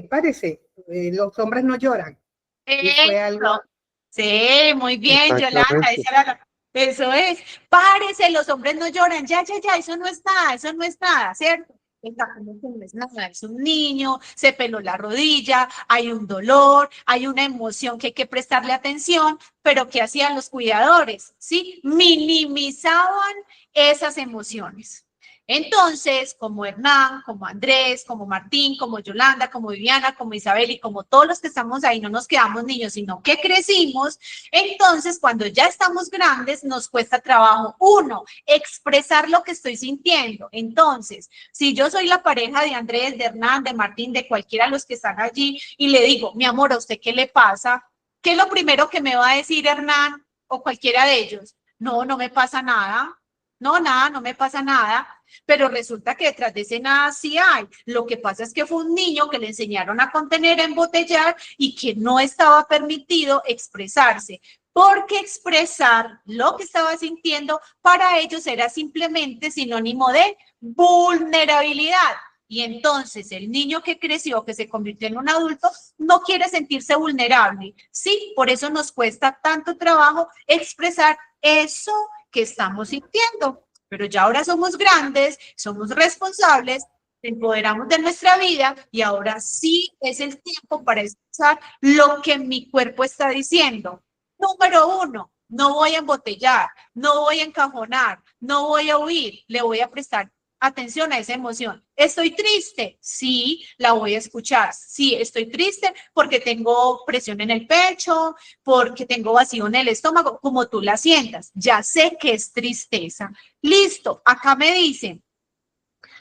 Speaker 10: parece, los hombres no lloran. Y fue algo,
Speaker 2: Eso. Sí, muy bien, Yolanda.
Speaker 9: Exactamente.
Speaker 2: Eso es. Párese, los hombres no lloran. Ya, eso no es nada, ¿cierto? Venga, como que no es nada, es un niño, se peló la rodilla, hay un dolor, hay una emoción que hay que prestarle atención, pero ¿qué hacían los cuidadores? ¿Sí? Minimizaban esas emociones. Entonces, como Hernán, como Andrés, como Martín, como Yolanda, como Viviana, como Isabel y como todos los que estamos ahí, no nos quedamos niños, sino que crecimos, entonces cuando ya estamos grandes nos cuesta trabajo, uno, expresar lo que estoy sintiendo. Entonces, si yo soy la pareja de Andrés, de Hernán, de Martín, de cualquiera de los que están allí y le digo, mi amor, ¿a usted qué le pasa? ¿Qué es lo primero que me va a decir Hernán o cualquiera de ellos? No, no me pasa nada. No, nada, no me pasa nada. Pero resulta que detrás de ese nada sí hay. Lo que pasa es que fue un niño que le enseñaron a contener, a embotellar y que no estaba permitido expresarse. Porque expresar lo que estaba sintiendo para ellos era simplemente sinónimo de vulnerabilidad. Y entonces el niño que creció, que se convirtió en un adulto, no quiere sentirse vulnerable. Sí, por eso nos cuesta tanto trabajo expresar eso que estamos sintiendo. Pero ya ahora somos grandes, somos responsables empoderamos de nuestra vida y ahora sí es el tiempo para escuchar lo que mi cuerpo está diciendo. Número 1, no voy a embotellar, no voy a encajonar, no voy a huir, le voy a prestar atención a esa emoción. ¿Estoy triste? Sí, la voy a escuchar. Sí, estoy triste porque tengo presión en el pecho, porque tengo vacío en el estómago, como tú la sientas. Ya sé que es tristeza. Listo, acá me dicen,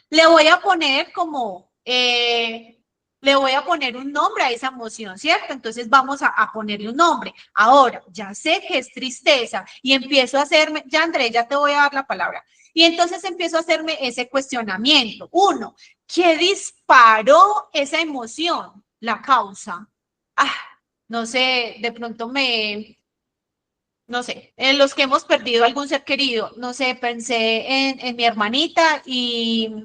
Speaker 2: le voy a poner como, le voy a poner un nombre a esa emoción, ¿cierto? Entonces vamos a ponerle un nombre. Ahora, ya sé que es tristeza y empiezo a hacerme, ya André, ya te voy a dar la palabra. Y entonces empiezo a hacerme ese cuestionamiento. 1, ¿qué disparó esa emoción? La causa. No sé, de pronto no sé, en los que hemos perdido algún ser querido, no sé, pensé en mi hermanita y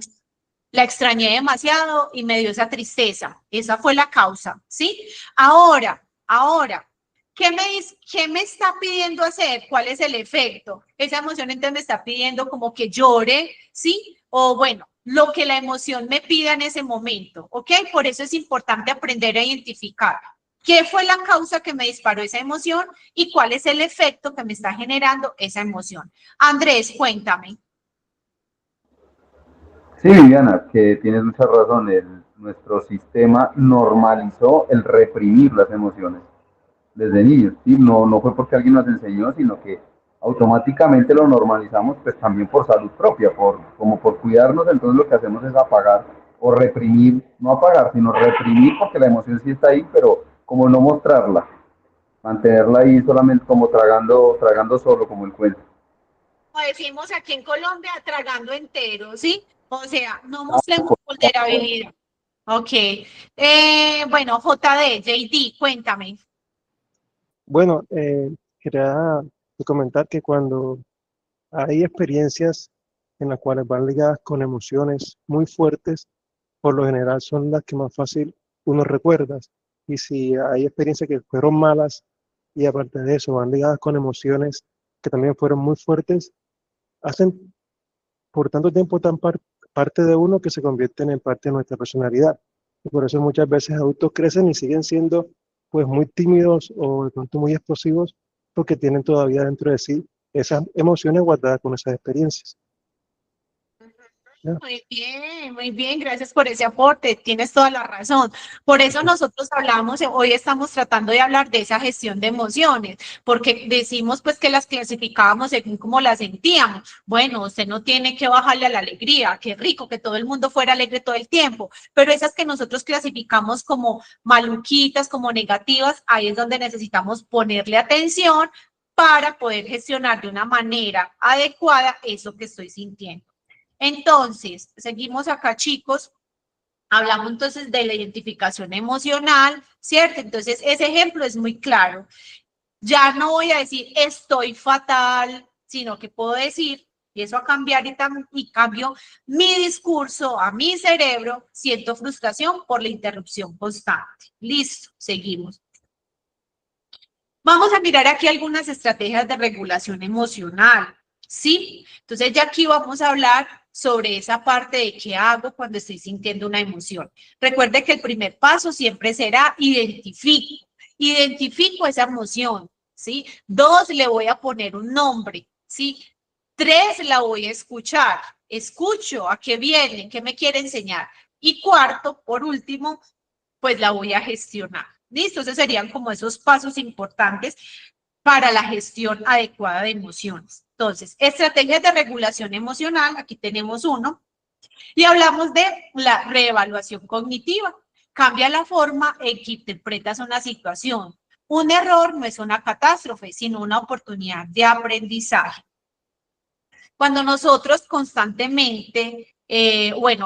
Speaker 2: la extrañé demasiado y me dio esa tristeza. Esa fue la causa, ¿sí? Ahora, ¿qué me está pidiendo hacer? ¿Cuál es el efecto? Esa emoción entonces me está pidiendo como que llore, ¿sí? O bueno, lo que la emoción me pida en ese momento, ¿ok? Por eso es importante aprender a identificar qué fue la causa que me disparó esa emoción y cuál es el efecto que me está generando esa emoción. Andrés, cuéntame.
Speaker 6: Sí, Viviana, que tienes mucha razón. Nuestro sistema normalizó el reprimir las emociones desde niños. ¿Sí? No fue porque alguien nos enseñó, sino que automáticamente lo normalizamos, pues también por salud propia, como por cuidarnos. Entonces lo que hacemos es apagar o reprimir, no apagar, sino reprimir, porque la emoción sí está ahí, pero como no mostrarla, mantenerla ahí solamente como tragando solo, como el cuento.
Speaker 2: Como decimos aquí en Colombia, tragando entero, ¿sí? O sea, no mostremos vulnerabilidad. Ok. Bueno, JD, cuéntame.
Speaker 9: Bueno, quería comentar que cuando hay experiencias en las cuales van ligadas con emociones muy fuertes, por lo general son las que más fácil uno recuerda. Y si hay experiencias que fueron malas y aparte de eso van ligadas con emociones que también fueron muy fuertes, hacen por tanto tiempo parte de uno que se convierten en parte de nuestra personalidad. Y por eso muchas veces adultos crecen y siguen siendo pues muy tímidos o de pronto muy explosivos porque tienen todavía dentro de sí esas emociones guardadas con esas experiencias. ¿Ya?
Speaker 2: Muy bien, gracias por ese aporte, tienes toda la razón. Por eso nosotros hablamos, hoy estamos tratando de hablar de esa gestión de emociones, porque decimos pues que las clasificábamos según cómo las sentíamos. Bueno, usted no tiene que bajarle a la alegría, qué rico que todo el mundo fuera alegre todo el tiempo, pero esas que nosotros clasificamos como maluquitas, como negativas, ahí es donde necesitamos ponerle atención para poder gestionar de una manera adecuada eso que estoy sintiendo. Entonces, seguimos acá, chicos. Hablamos entonces de la identificación emocional, ¿cierto? Entonces, ese ejemplo es muy claro. Ya no voy a decir estoy fatal, sino que puedo decir, empiezo a cambiar y cambio mi discurso a mi cerebro, siento frustración por la interrupción constante. Listo, seguimos. Vamos a mirar aquí algunas estrategias de regulación emocional, ¿sí? Entonces ya aquí vamos a hablar sobre esa parte de qué hago cuando estoy sintiendo una emoción. Recuerde que el primer paso siempre será identifico esa emoción, ¿sí? 2, le voy a poner un nombre, ¿sí? 3, la voy a escuchar, escucho a qué viene, qué me quiere enseñar. Y 4, por último, pues la voy a gestionar. ¿Listo? Esos serían como esos pasos importantes para la gestión adecuada de emociones. Entonces, estrategias de regulación emocional, aquí tenemos uno, y hablamos de la reevaluación cognitiva. Cambia la forma en que interpretas una situación. Un error no es una catástrofe, sino una oportunidad de aprendizaje. Cuando nosotros constantemente,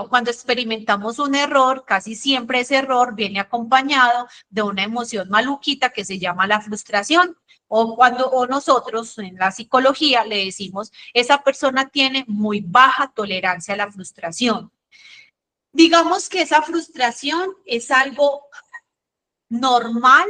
Speaker 2: cuando experimentamos un error, casi siempre ese error viene acompañado de una emoción maluquita que se llama la frustración. O nosotros en la psicología le decimos, esa persona tiene muy baja tolerancia a la frustración. Digamos que esa frustración es algo normal.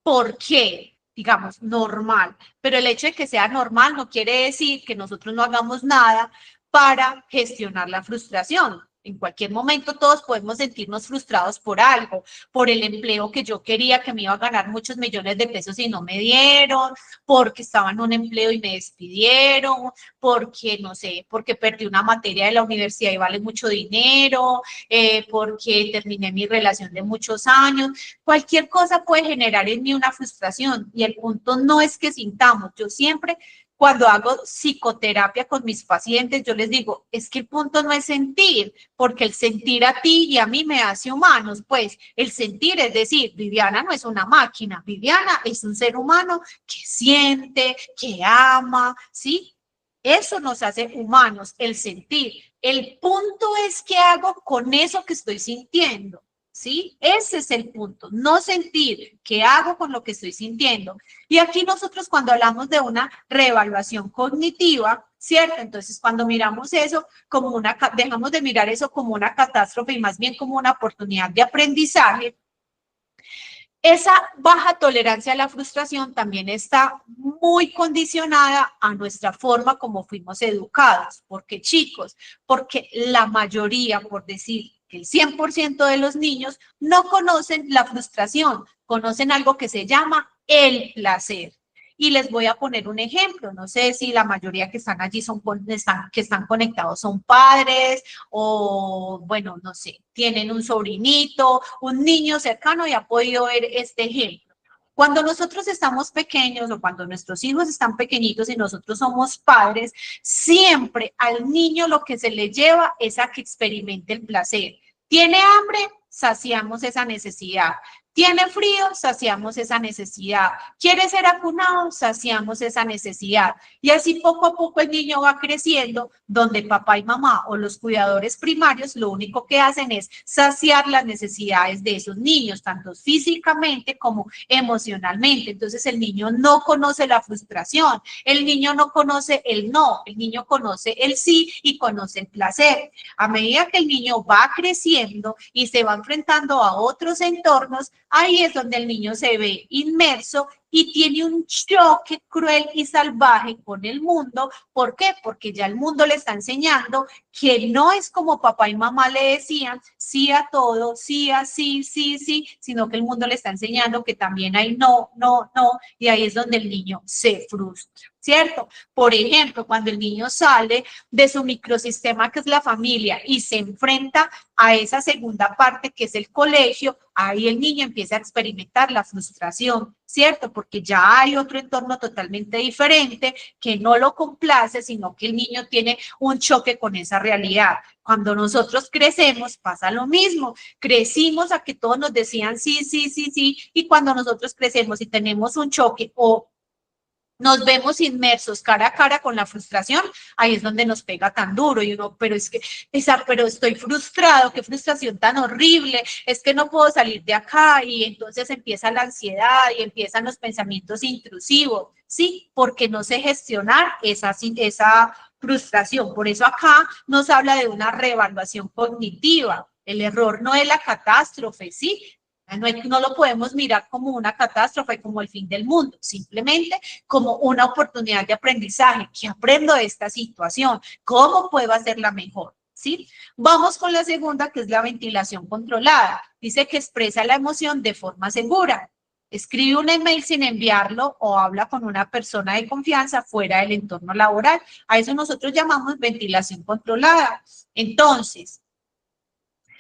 Speaker 2: ¿Por qué? Digamos, normal. Pero el hecho de que sea normal no quiere decir que nosotros no hagamos nada para gestionar la frustración. En cualquier momento todos podemos sentirnos frustrados por algo, por el empleo que yo quería, que me iba a ganar muchos millones de pesos y no me dieron, porque estaba en un empleo y me despidieron, porque, no sé, porque perdí una materia de la universidad y vale mucho dinero, porque terminé mi relación de muchos años. Cualquier cosa puede generar en mí una frustración y el punto no es que sintamos. Yo siempre, cuando hago psicoterapia con mis pacientes, yo les digo, es que el punto no es sentir, porque el sentir a ti y a mí me hace humanos. Pues el sentir es decir, Viviana no es una máquina, Viviana es un ser humano que siente, que ama, ¿sí? Eso nos hace humanos, el sentir. El punto es qué hago con eso que estoy sintiendo, ¿sí? Ese es el punto, no sentir, qué hago con lo que estoy sintiendo. Y aquí nosotros cuando hablamos de una reevaluación cognitiva, ¿cierto? Entonces cuando miramos eso como dejamos de mirar eso como una catástrofe y más bien como una oportunidad de aprendizaje. Esa baja tolerancia a la frustración también está muy condicionada a nuestra forma como fuimos educados. ¿Por qué, chicos? Porque la mayoría, por decir que el 100% de los niños no conocen la frustración, conocen algo que se llama el placer. Y les voy a poner un ejemplo. No sé si la mayoría que están allí que están conectados son padres o, bueno, no sé, tienen un sobrinito, un niño cercano y ha podido ver este ejemplo. Cuando nosotros estamos pequeños o cuando nuestros hijos están pequeñitos y nosotros somos padres, siempre al niño lo que se le lleva es a que experimente el placer. ¿Tiene hambre? Saciamos esa necesidad. ¿Tiene frío? Saciamos esa necesidad. ¿Quiere ser acunado? Saciamos esa necesidad. Y así poco a poco el niño va creciendo, donde papá y mamá o los cuidadores primarios lo único que hacen es saciar las necesidades de esos niños, tanto físicamente como emocionalmente. Entonces el niño no conoce la frustración, el niño no conoce el no, el niño conoce el sí y conoce el placer. A medida que el niño va creciendo y se va enfrentando a otros entornos, ahí es donde el niño se ve inmerso y tiene un choque cruel y salvaje con el mundo. ¿Por qué? Porque ya el mundo le está enseñando que no es como papá y mamá le decían, sí a todo, sí a sí, sí, sí, sino que el mundo le está enseñando que también hay no, no, no, y ahí es donde el niño se frustra, ¿cierto? Por ejemplo, cuando el niño sale de su microsistema que es la familia y se enfrenta a esa segunda parte que es el colegio, ahí el niño empieza a experimentar la frustración, ¿cierto? Porque ya hay otro entorno totalmente diferente que no lo complace, sino que el niño tiene un choque con esa realidad. Cuando nosotros crecemos pasa lo mismo, crecimos a que todos nos decían sí, sí, sí, sí, y cuando nosotros crecemos y tenemos un choque o nos vemos inmersos cara a cara con la frustración, ahí es donde nos pega tan duro y uno, pero es que, pero estoy frustrado, qué frustración tan horrible, es que no puedo salir de acá y entonces empieza la ansiedad y empiezan los pensamientos intrusivos, ¿sí? Porque no sé gestionar esa frustración. Por eso acá nos habla de una reevaluación cognitiva. El error no es la catástrofe, ¿sí? No lo podemos mirar como una catástrofe, como el fin del mundo, simplemente como una oportunidad de aprendizaje. ¿Qué aprendo de esta situación? ¿Cómo puedo hacerla mejor? ¿Sí? Vamos con la segunda, que es la ventilación controlada. Dice que expresa la emoción de forma segura. Escribe un email sin enviarlo o habla con una persona de confianza fuera del entorno laboral. A eso nosotros llamamos ventilación controlada. Entonces,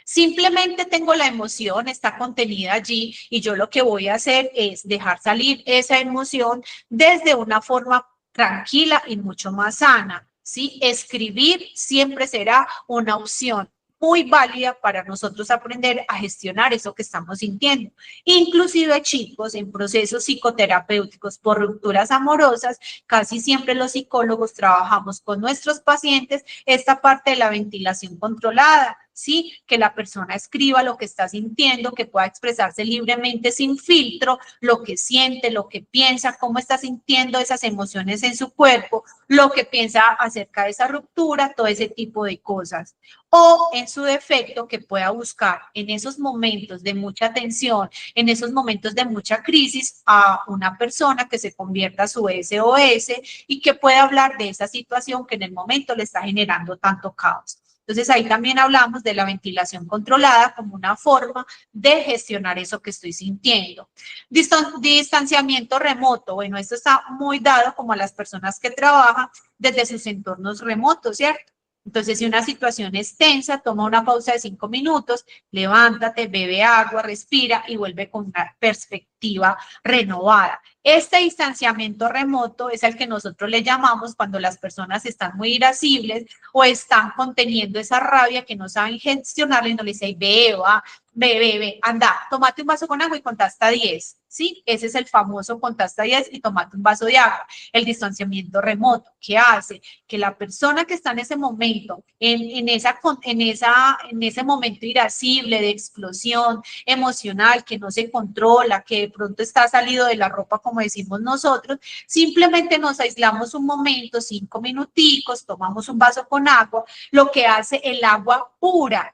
Speaker 2: simplemente tengo la emoción, está contenida allí y yo lo que voy a hacer es dejar salir esa emoción desde una forma tranquila y mucho más sana, ¿sí? Escribir siempre será una opción muy válida para nosotros aprender a gestionar eso que estamos sintiendo. Inclusive, chicos, en procesos psicoterapéuticos por rupturas amorosas, casi siempre los psicólogos trabajamos con nuestros pacientes esta parte de la ventilación controlada, ¿sí? Que la persona escriba lo que está sintiendo, que pueda expresarse libremente sin filtro, lo que siente, lo que piensa, cómo está sintiendo esas emociones en su cuerpo, lo que piensa acerca de esa ruptura, todo ese tipo de cosas. O en su defecto, que pueda buscar en esos momentos de mucha tensión, en esos momentos de mucha crisis, a una persona que se convierta a su SOS y que pueda hablar de esa situación que en el momento le está generando tanto caos. Entonces ahí también hablamos de la ventilación controlada como una forma de gestionar eso que estoy sintiendo. Distanciamiento remoto, bueno, esto está muy dado como a las personas que trabajan desde sus entornos remotos, ¿cierto? Entonces, si una situación es tensa, toma una pausa de 5 minutos, levántate, bebe agua, respira y vuelve con una perspectiva renovada. Este distanciamiento remoto es el que nosotros le llamamos cuando las personas están muy irascibles o están conteniendo esa rabia que no saben gestionarla y no le dicen, ve, anda, tómate un vaso con agua y contá hasta 10, ¿sí? Ese es el famoso contá hasta 10 y tomate un vaso de agua. El distanciamiento remoto, ¿qué hace? Que la persona que está en ese momento, en ese momento irascible de explosión emocional, que no se controla, que de pronto está salido de la ropa, como decimos nosotros, simplemente nos aislamos un momento, 5 minuticos, tomamos un vaso con agua. Lo que hace el agua pura,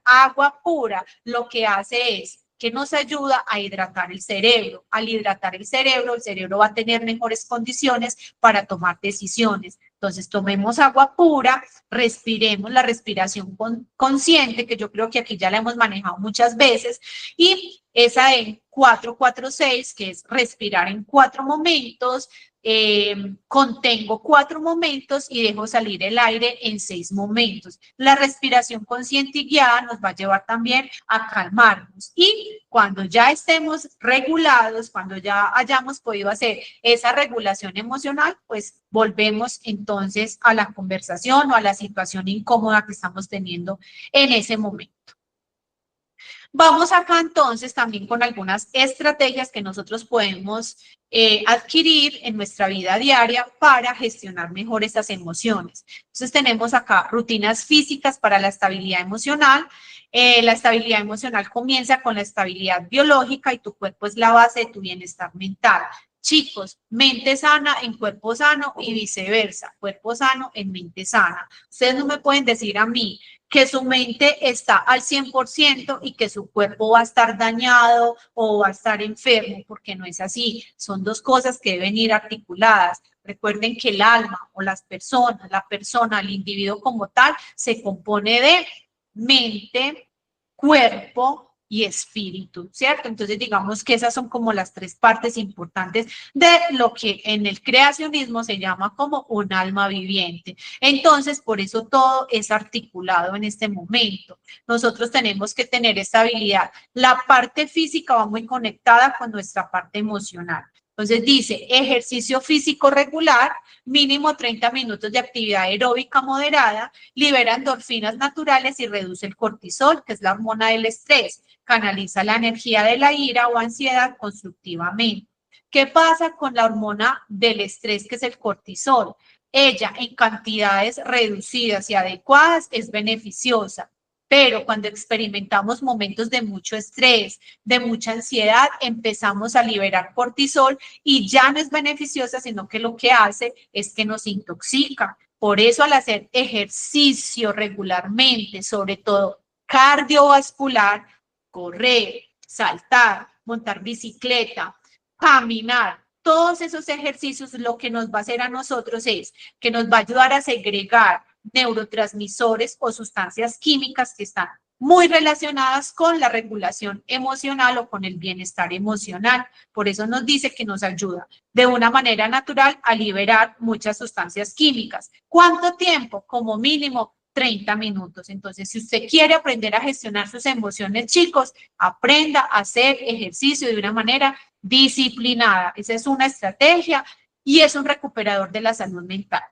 Speaker 2: lo que hace es que nos ayuda a hidratar el cerebro. Al hidratar el cerebro va a tener mejores condiciones para tomar decisiones. Entonces, tomemos agua pura, respiremos la respiración consciente, que yo creo que aquí ya la hemos manejado muchas veces, y esa de 4-4-6, que es respirar en 4 momentos, contengo 4 momentos y dejo salir el aire en 6 momentos. La respiración consciente y guiada nos va a llevar también a calmarnos. Y cuando ya estemos regulados, cuando ya hayamos podido hacer esa regulación emocional, pues volvemos entonces a la conversación o a la situación incómoda que estamos teniendo en ese momento. Vamos acá entonces también con algunas estrategias que nosotros podemos adquirir en nuestra vida diaria para gestionar mejor esas emociones. Entonces tenemos acá rutinas físicas para la estabilidad emocional. La estabilidad emocional comienza con la estabilidad biológica y tu cuerpo es la base de tu bienestar mental. Chicos, mente sana en cuerpo sano y viceversa, cuerpo sano en mente sana. Ustedes no me pueden decir a mí que su mente está al 100% y que su cuerpo va a estar dañado o va a estar enfermo, porque no es así. Son dos cosas que deben ir articuladas. Recuerden que el alma o las personas, la persona, el individuo como tal, se compone de mente, cuerpo y espíritu, ¿cierto? Entonces, digamos que esas son como las 3 partes importantes de lo que en el creacionismo se llama como un alma viviente. Entonces, por eso todo es articulado en este momento. Nosotros tenemos que tener estabilidad. La parte física va muy conectada con nuestra parte emocional. Entonces dice, ejercicio físico regular, mínimo 30 minutos de actividad aeróbica moderada, libera endorfinas naturales y reduce el cortisol, que es la hormona del estrés, canaliza la energía de la ira o ansiedad constructivamente. ¿Qué pasa con la hormona del estrés, que es el cortisol? Ella en cantidades reducidas y adecuadas es beneficiosa. Pero cuando experimentamos momentos de mucho estrés, de mucha ansiedad, empezamos a liberar cortisol y ya no es beneficiosa, sino que lo que hace es que nos intoxica. Por eso al hacer ejercicio regularmente, sobre todo cardiovascular, correr, saltar, montar bicicleta, caminar, todos esos ejercicios lo que nos va a hacer a nosotros es que nos va a ayudar a segregar neurotransmisores o sustancias químicas que están muy relacionadas con la regulación emocional o con el bienestar emocional. Por eso nos dice que nos ayuda de una manera natural a liberar muchas sustancias químicas. ¿Cuánto tiempo? Como mínimo 30 minutos. Entonces, si usted quiere aprender a gestionar sus emociones, chicos, aprenda a hacer ejercicio de una manera disciplinada. Esa es una estrategia y es un recuperador de la salud mental.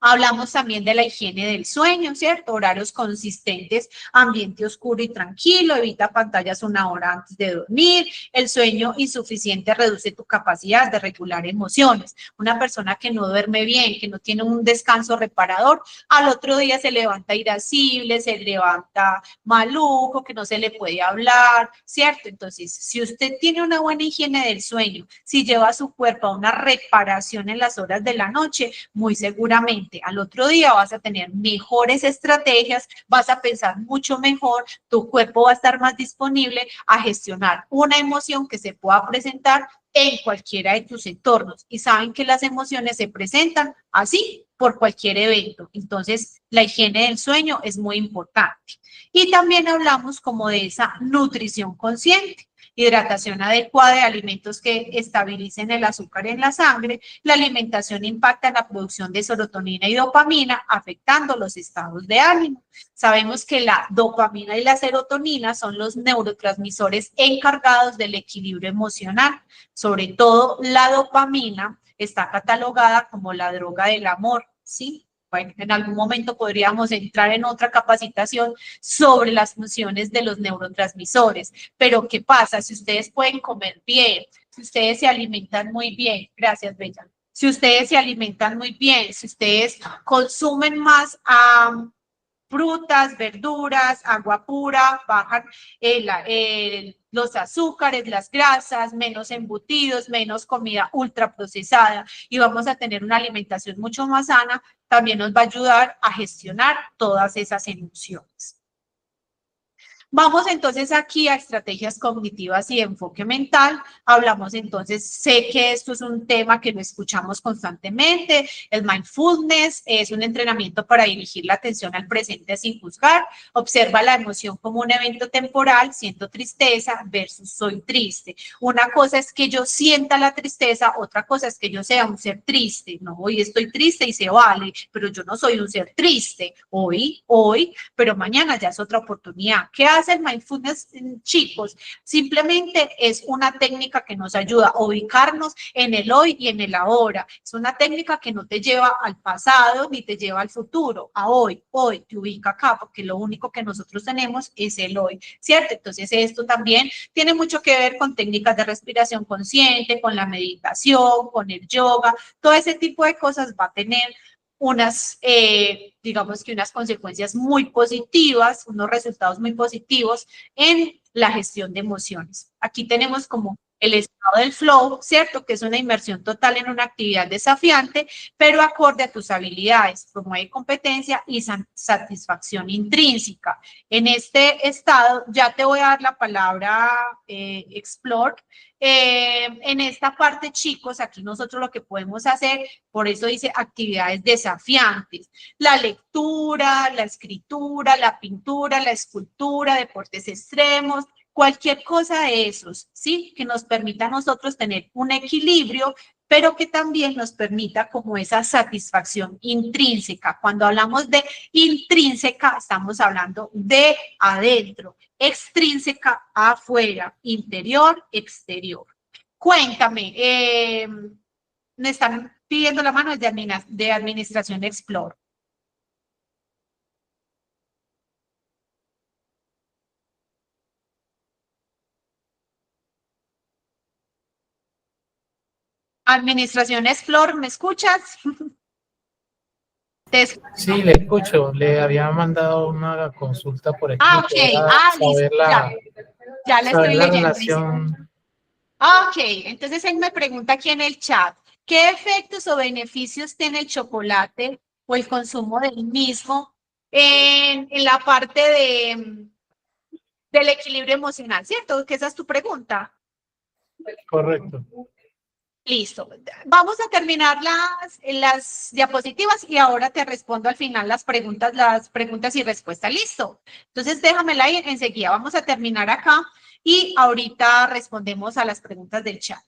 Speaker 2: Hablamos también de la higiene del sueño, ¿cierto? Horarios consistentes, ambiente oscuro y tranquilo, evita pantallas 1 hora antes de dormir. El sueño insuficiente reduce tu capacidad de regular emociones. Una persona que no duerme bien, que no tiene un descanso reparador, al otro día se levanta irascible, se levanta maluco, que no se le puede hablar, ¿cierto? Entonces, si usted tiene una buena higiene del sueño, si lleva su cuerpo a una reparación en las horas de la noche, muy seguramente al otro día vas a tener mejores estrategias, vas a pensar mucho mejor, tu cuerpo va a estar más disponible a gestionar una emoción que se pueda presentar en cualquiera de tus entornos. Y saben que las emociones se presentan así, por cualquier evento. Entonces, la higiene del sueño es muy importante. Y también hablamos como de esa nutrición consciente, hidratación adecuada de alimentos que estabilicen el azúcar en la sangre. La alimentación impacta en la producción de serotonina y dopamina, afectando los estados de ánimo. Sabemos que la dopamina y la serotonina son los neurotransmisores encargados del equilibrio emocional. Sobre todo, la dopamina está catalogada como la droga del amor, ¿sí? Bueno, en algún momento podríamos entrar en otra capacitación sobre las funciones de los neurotransmisores. Pero, ¿qué pasa? Si ustedes pueden comer bien, si ustedes se alimentan muy bien, gracias, Bella, si ustedes se alimentan muy bien, si ustedes consumen más frutas, verduras, agua pura, bajan los azúcares, las grasas, menos embutidos, menos comida ultraprocesada y vamos a tener una alimentación mucho más sana, también nos va a ayudar a gestionar todas esas emociones. Vamos entonces aquí a estrategias cognitivas y enfoque mental. Hablamos entonces, sé que esto es un tema que lo escuchamos constantemente. El mindfulness es un entrenamiento para dirigir la atención al presente sin juzgar. Observa la emoción como un evento temporal, siento tristeza versus soy triste. Una cosa es que yo sienta la tristeza, otra cosa es que yo sea un ser triste. No, hoy estoy triste y se vale, pero yo no soy un ser triste. Hoy, pero mañana ya es otra oportunidad. ¿Qué hace el mindfulness, chicos? Simplemente es una técnica que nos ayuda a ubicarnos en el hoy y en el ahora. Es una técnica que no te lleva al pasado ni te lleva al futuro, a hoy te ubica acá, porque lo único que nosotros tenemos es el hoy, ¿cierto? Entonces esto también tiene mucho que ver con técnicas de respiración consciente, con la meditación, con el yoga, todo ese tipo de cosas va a tener unas, digamos que unas consecuencias muy positivas, unos resultados muy positivos en la gestión de emociones. Aquí tenemos como el estado del flow, ¿cierto? Que es una inmersión total en una actividad desafiante, pero acorde a tus habilidades, promueve competencia y satisfacción intrínseca. En este estado, ya te voy a dar la palabra explore. En esta parte, chicos, aquí nosotros lo que podemos hacer, por eso dice actividades desafiantes, la lectura, la escritura, la pintura, la escultura, deportes extremos, cualquier cosa de esos, ¿sí? Que nos permita a nosotros tener un equilibrio, pero que también nos permita como esa satisfacción intrínseca. Cuando hablamos de intrínseca, estamos hablando de adentro, extrínseca afuera, interior, exterior. Cuéntame, me están pidiendo la mano de Administración Explore. Administración Explore, ¿me escuchas?
Speaker 5: Sí, le escucho. Le había mandado una consulta por escrito.
Speaker 2: Ah, ok. Listo. Ya la estoy leyendo.
Speaker 5: Relación.
Speaker 2: Ok, entonces él me pregunta aquí en el chat, ¿qué efectos o beneficios tiene el chocolate o el consumo del mismo en la parte del equilibrio emocional? ¿Cierto? Que esa es tu pregunta.
Speaker 5: Correcto.
Speaker 2: Listo. Vamos a terminar las diapositivas y ahora te respondo al final las preguntas y respuestas. Listo. Entonces déjamela ahí enseguida. Vamos a terminar acá y ahorita respondemos a las preguntas del chat.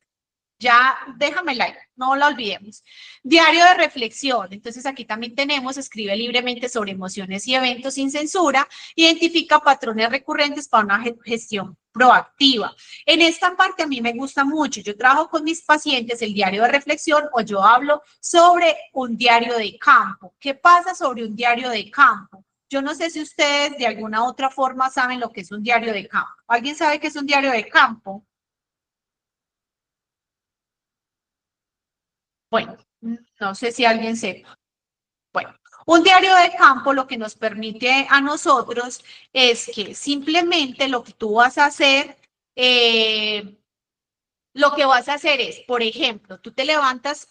Speaker 2: Ya, déjamela ahí, no la olvidemos. Diario de reflexión. Entonces aquí también tenemos, escribe libremente sobre emociones y eventos sin censura, identifica patrones recurrentes para una gestión proactiva. En esta parte a mí me gusta mucho. Yo trabajo con mis pacientes el diario de reflexión o yo hablo sobre un diario de campo. ¿Qué pasa sobre un diario de campo? Yo no sé si ustedes de alguna otra forma saben lo que es un diario de campo. ¿Alguien sabe qué es un diario de campo? Bueno, no sé si alguien sepa. Bueno, un diario de campo lo que nos permite a nosotros es que simplemente lo que tú vas a hacer, es, por ejemplo, tú te levantas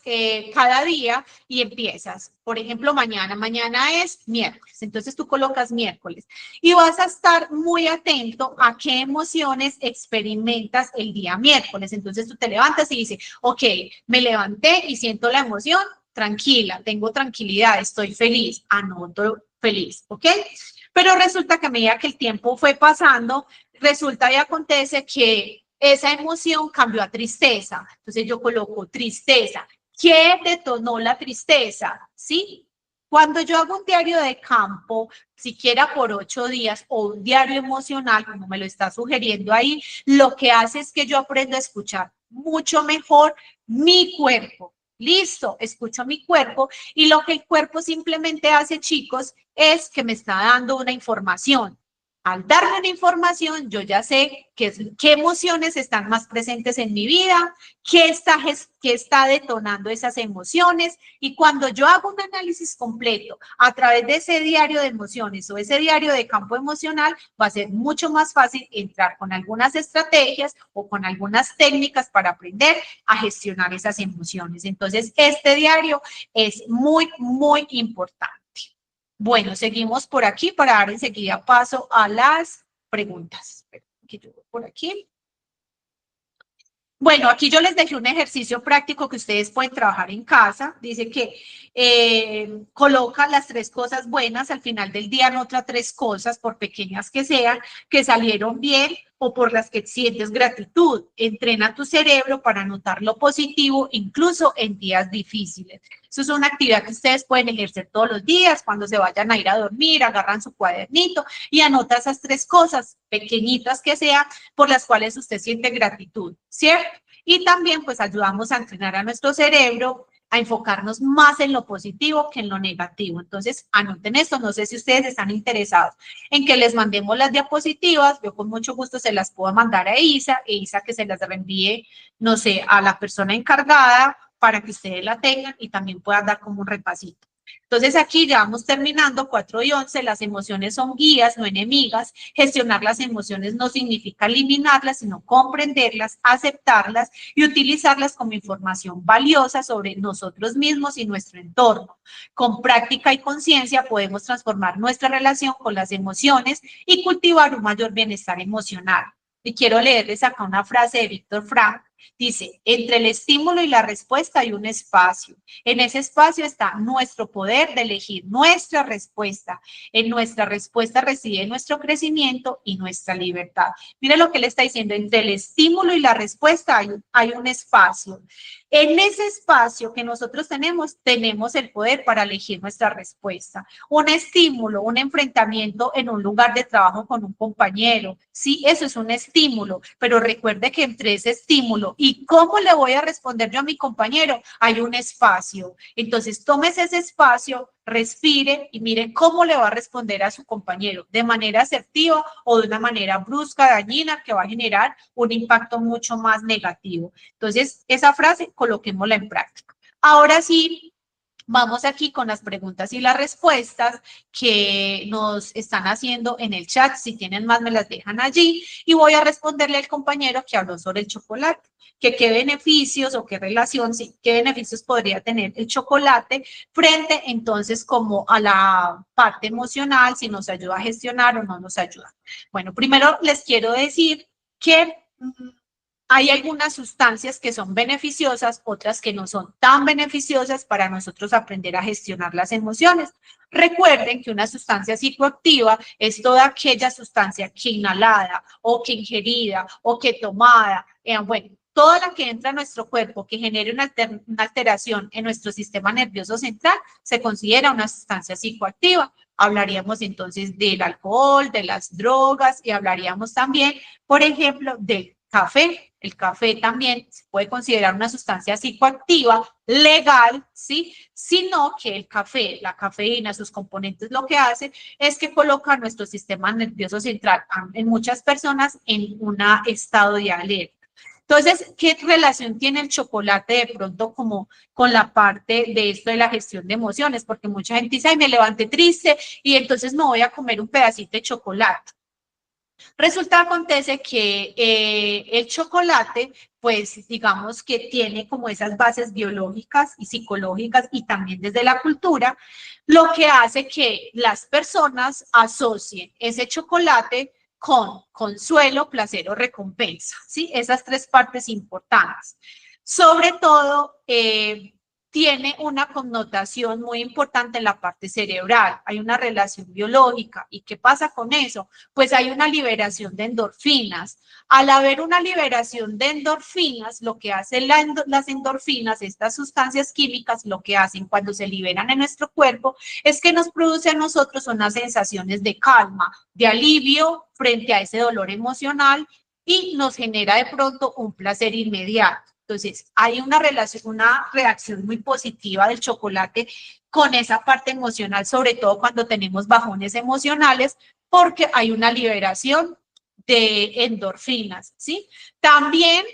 Speaker 2: cada día y empiezas, por ejemplo, mañana es miércoles, entonces tú colocas miércoles y vas a estar muy atento a qué emociones experimentas el día miércoles. Entonces tú te levantas y dices, ok, me levanté y siento la emoción tranquila, tengo tranquilidad, estoy feliz, anoto feliz, ¿ok? Pero resulta que a medida que el tiempo fue pasando, resulta y acontece que esa emoción cambió a tristeza. Entonces yo coloco tristeza. ¿Qué detonó la tristeza? ¿Sí? Cuando yo hago un diario de campo, siquiera por 8 días, o un diario emocional, como me lo está sugiriendo ahí, lo que hace es que yo aprendo a escuchar mucho mejor mi cuerpo. Listo, escucho mi cuerpo y lo que el cuerpo simplemente hace, chicos, es que me está dando una información. Al darme una información, yo ya sé qué emociones están más presentes en mi vida, qué está detonando esas emociones. Y cuando yo hago un análisis completo a través de ese diario de emociones o ese diario de campo emocional, va a ser mucho más fácil entrar con algunas estrategias o con algunas técnicas para aprender a gestionar esas emociones. Entonces, este diario es muy, muy importante. Bueno, seguimos por aquí para dar enseguida paso a las preguntas. Aquí yo voy por aquí. Bueno, aquí yo les dejé un ejercicio práctico que ustedes pueden trabajar en casa. Dice que coloca las 3 cosas buenas, al final del día anota 3 cosas, por pequeñas que sean, que salieron bien o por las que sientes gratitud. Entrena tu cerebro para anotar lo positivo, incluso en días difíciles. Eso es una actividad que ustedes pueden ejercer todos los días, cuando se vayan a ir a dormir, agarran su cuadernito y anota esas 3 cosas, pequeñitas que sean, por las cuales usted siente gratitud, ¿cierto? Y también pues ayudamos a entrenar a nuestro cerebro a enfocarnos más en lo positivo que en lo negativo. Entonces, anoten esto. No sé si ustedes están interesados en que les mandemos las diapositivas. Yo con mucho gusto se las puedo mandar a Isa, e Isa que se las reenvíe, no sé, a la persona encargada para que ustedes la tengan y también puedan dar como un repasito. Entonces aquí ya vamos terminando, 4 y 11, las emociones son guías, no enemigas. Gestionar las emociones no significa eliminarlas, sino comprenderlas, aceptarlas y utilizarlas como información valiosa sobre nosotros mismos y nuestro entorno. Con práctica y conciencia podemos transformar nuestra relación con las emociones y cultivar un mayor bienestar emocional. Y quiero leerles acá una frase de Víctor Frank. Dice, entre el estímulo y la respuesta hay un espacio. En ese espacio está nuestro poder de elegir nuestra respuesta. En nuestra respuesta reside nuestro crecimiento y nuestra libertad. Mire lo que le está diciendo, entre el estímulo y la respuesta hay un espacio. En ese espacio que nosotros tenemos el poder para elegir nuestra respuesta. Un estímulo, un enfrentamiento en un lugar de trabajo con un compañero. Sí, eso es un estímulo, pero recuerde que entre ese estímulo y cómo le voy a responder yo a mi compañero, hay un espacio. Entonces, tómese ese espacio, respire y mire cómo le va a responder a su compañero, de manera asertiva o de una manera brusca, dañina, que va a generar un impacto mucho más negativo. Entonces, esa frase, coloquémosla en práctica. Ahora sí, vamos aquí con las preguntas y las respuestas que nos están haciendo en el chat. Si tienen más, me las dejan allí. Y voy a responderle al compañero que habló sobre el chocolate, que qué beneficios o qué relación, sí, qué beneficios podría tener el chocolate frente entonces como a la parte emocional, si nos ayuda a gestionar o no nos ayuda. Bueno, primero les quiero decir que hay algunas sustancias que son beneficiosas, otras que no son tan beneficiosas para nosotros aprender a gestionar las emociones. Recuerden que una sustancia psicoactiva es toda aquella sustancia que inhalada o que ingerida o que tomada, bueno, toda la que entra a nuestro cuerpo que genere una alteración en nuestro sistema nervioso central se considera una sustancia psicoactiva. Hablaríamos entonces del alcohol, de las drogas y hablaríamos también, por ejemplo, del café. El café también se puede considerar una sustancia psicoactiva legal, ¿sí? Sino que el café, la cafeína, sus componentes, lo que hace es que coloca nuestro sistema nervioso central en muchas personas en un estado de alerta. Entonces, ¿qué relación tiene el chocolate de pronto como con la parte de esto de la gestión de emociones? Porque mucha gente dice, ay, me levanté triste y entonces me voy a comer un pedacito de chocolate. Resulta, acontece que el chocolate, pues digamos que tiene como esas bases biológicas y psicológicas y también desde la cultura, lo que hace que las personas asocien ese chocolate con consuelo, placer o recompensa, ¿sí? Esas 3 partes importantes. Sobre todo, tiene una connotación muy importante en la parte cerebral. Hay una relación biológica. ¿Y qué pasa con eso? Pues hay una liberación de endorfinas. Al haber una liberación de endorfinas, lo que hacen las endorfinas, estas sustancias químicas, lo que hacen cuando se liberan en nuestro cuerpo es que nos produce a nosotros unas sensaciones de calma, de alivio frente a ese dolor emocional y nos genera de pronto un placer inmediato. Entonces, hay una relación, una reacción muy positiva del chocolate con esa parte emocional, sobre todo cuando tenemos bajones emocionales, porque hay una liberación de endorfinas, ¿sí? También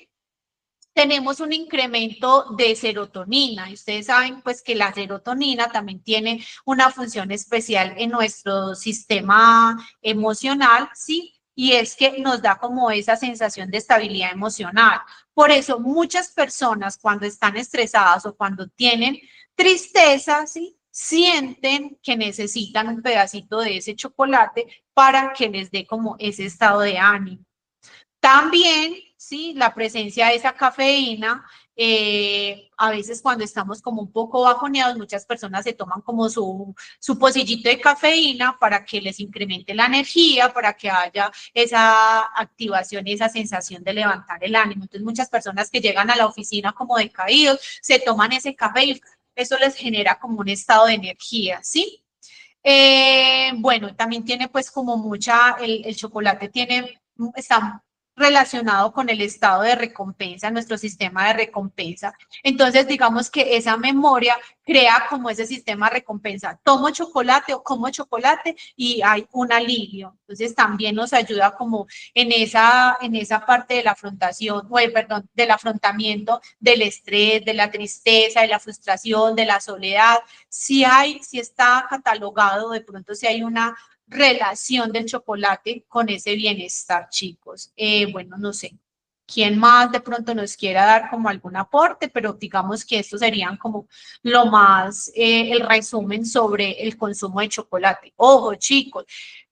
Speaker 2: tenemos un incremento de serotonina. Y ustedes saben, pues, que la serotonina también tiene una función especial en nuestro sistema emocional, ¿sí? Y es que nos da como esa sensación de estabilidad emocional. Por eso muchas personas cuando están estresadas o cuando tienen tristeza, ¿sí?, sienten que necesitan un pedacito de ese chocolate para que les dé como ese estado de ánimo. También, ¿sí?, la presencia de esa cafeína, a veces cuando estamos como un poco bajoneados, muchas personas se toman como su pocillito de cafeína para que les incremente la energía, para que haya esa activación y esa sensación de levantar el ánimo. Entonces, muchas personas que llegan a la oficina como decaídos, se toman ese café y eso les genera como un estado de energía, ¿sí? Bueno, también tiene pues como el chocolate está relacionado con el estado de recompensa, nuestro sistema de recompensa. Entonces, digamos que esa memoria crea como ese sistema de recompensa. Tomo chocolate o como chocolate y hay un alivio. Entonces, también nos ayuda como en esa parte de la afrontación, perdón, del afrontamiento del estrés, de la tristeza, de la frustración, de la soledad. Si está catalogado, de pronto si hay una relación del chocolate con ese bienestar, chicos. Bueno, no sé quién más de pronto nos quiera dar como algún aporte, pero digamos que estos serían como lo más, el resumen sobre el consumo de chocolate. Ojo, chicos,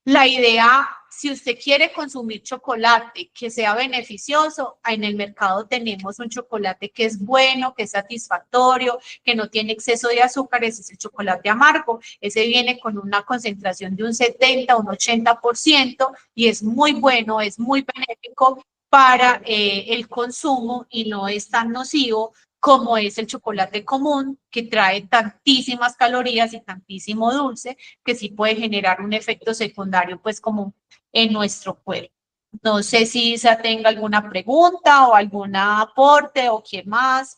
Speaker 2: la idea, si usted quiere consumir chocolate que sea beneficioso, en el mercado tenemos un chocolate que es bueno, que es satisfactorio, que no tiene exceso de azúcares, es el chocolate amargo. Ese viene con una concentración de un 70, un 80% y es muy bueno, es muy benéfico para el consumo y no es tan nocivo como es el chocolate común, que trae tantísimas calorías y tantísimo dulce, que sí puede generar un efecto secundario, pues, como en nuestro cuerpo. No sé si Isa tenga alguna pregunta o algún aporte o quién más.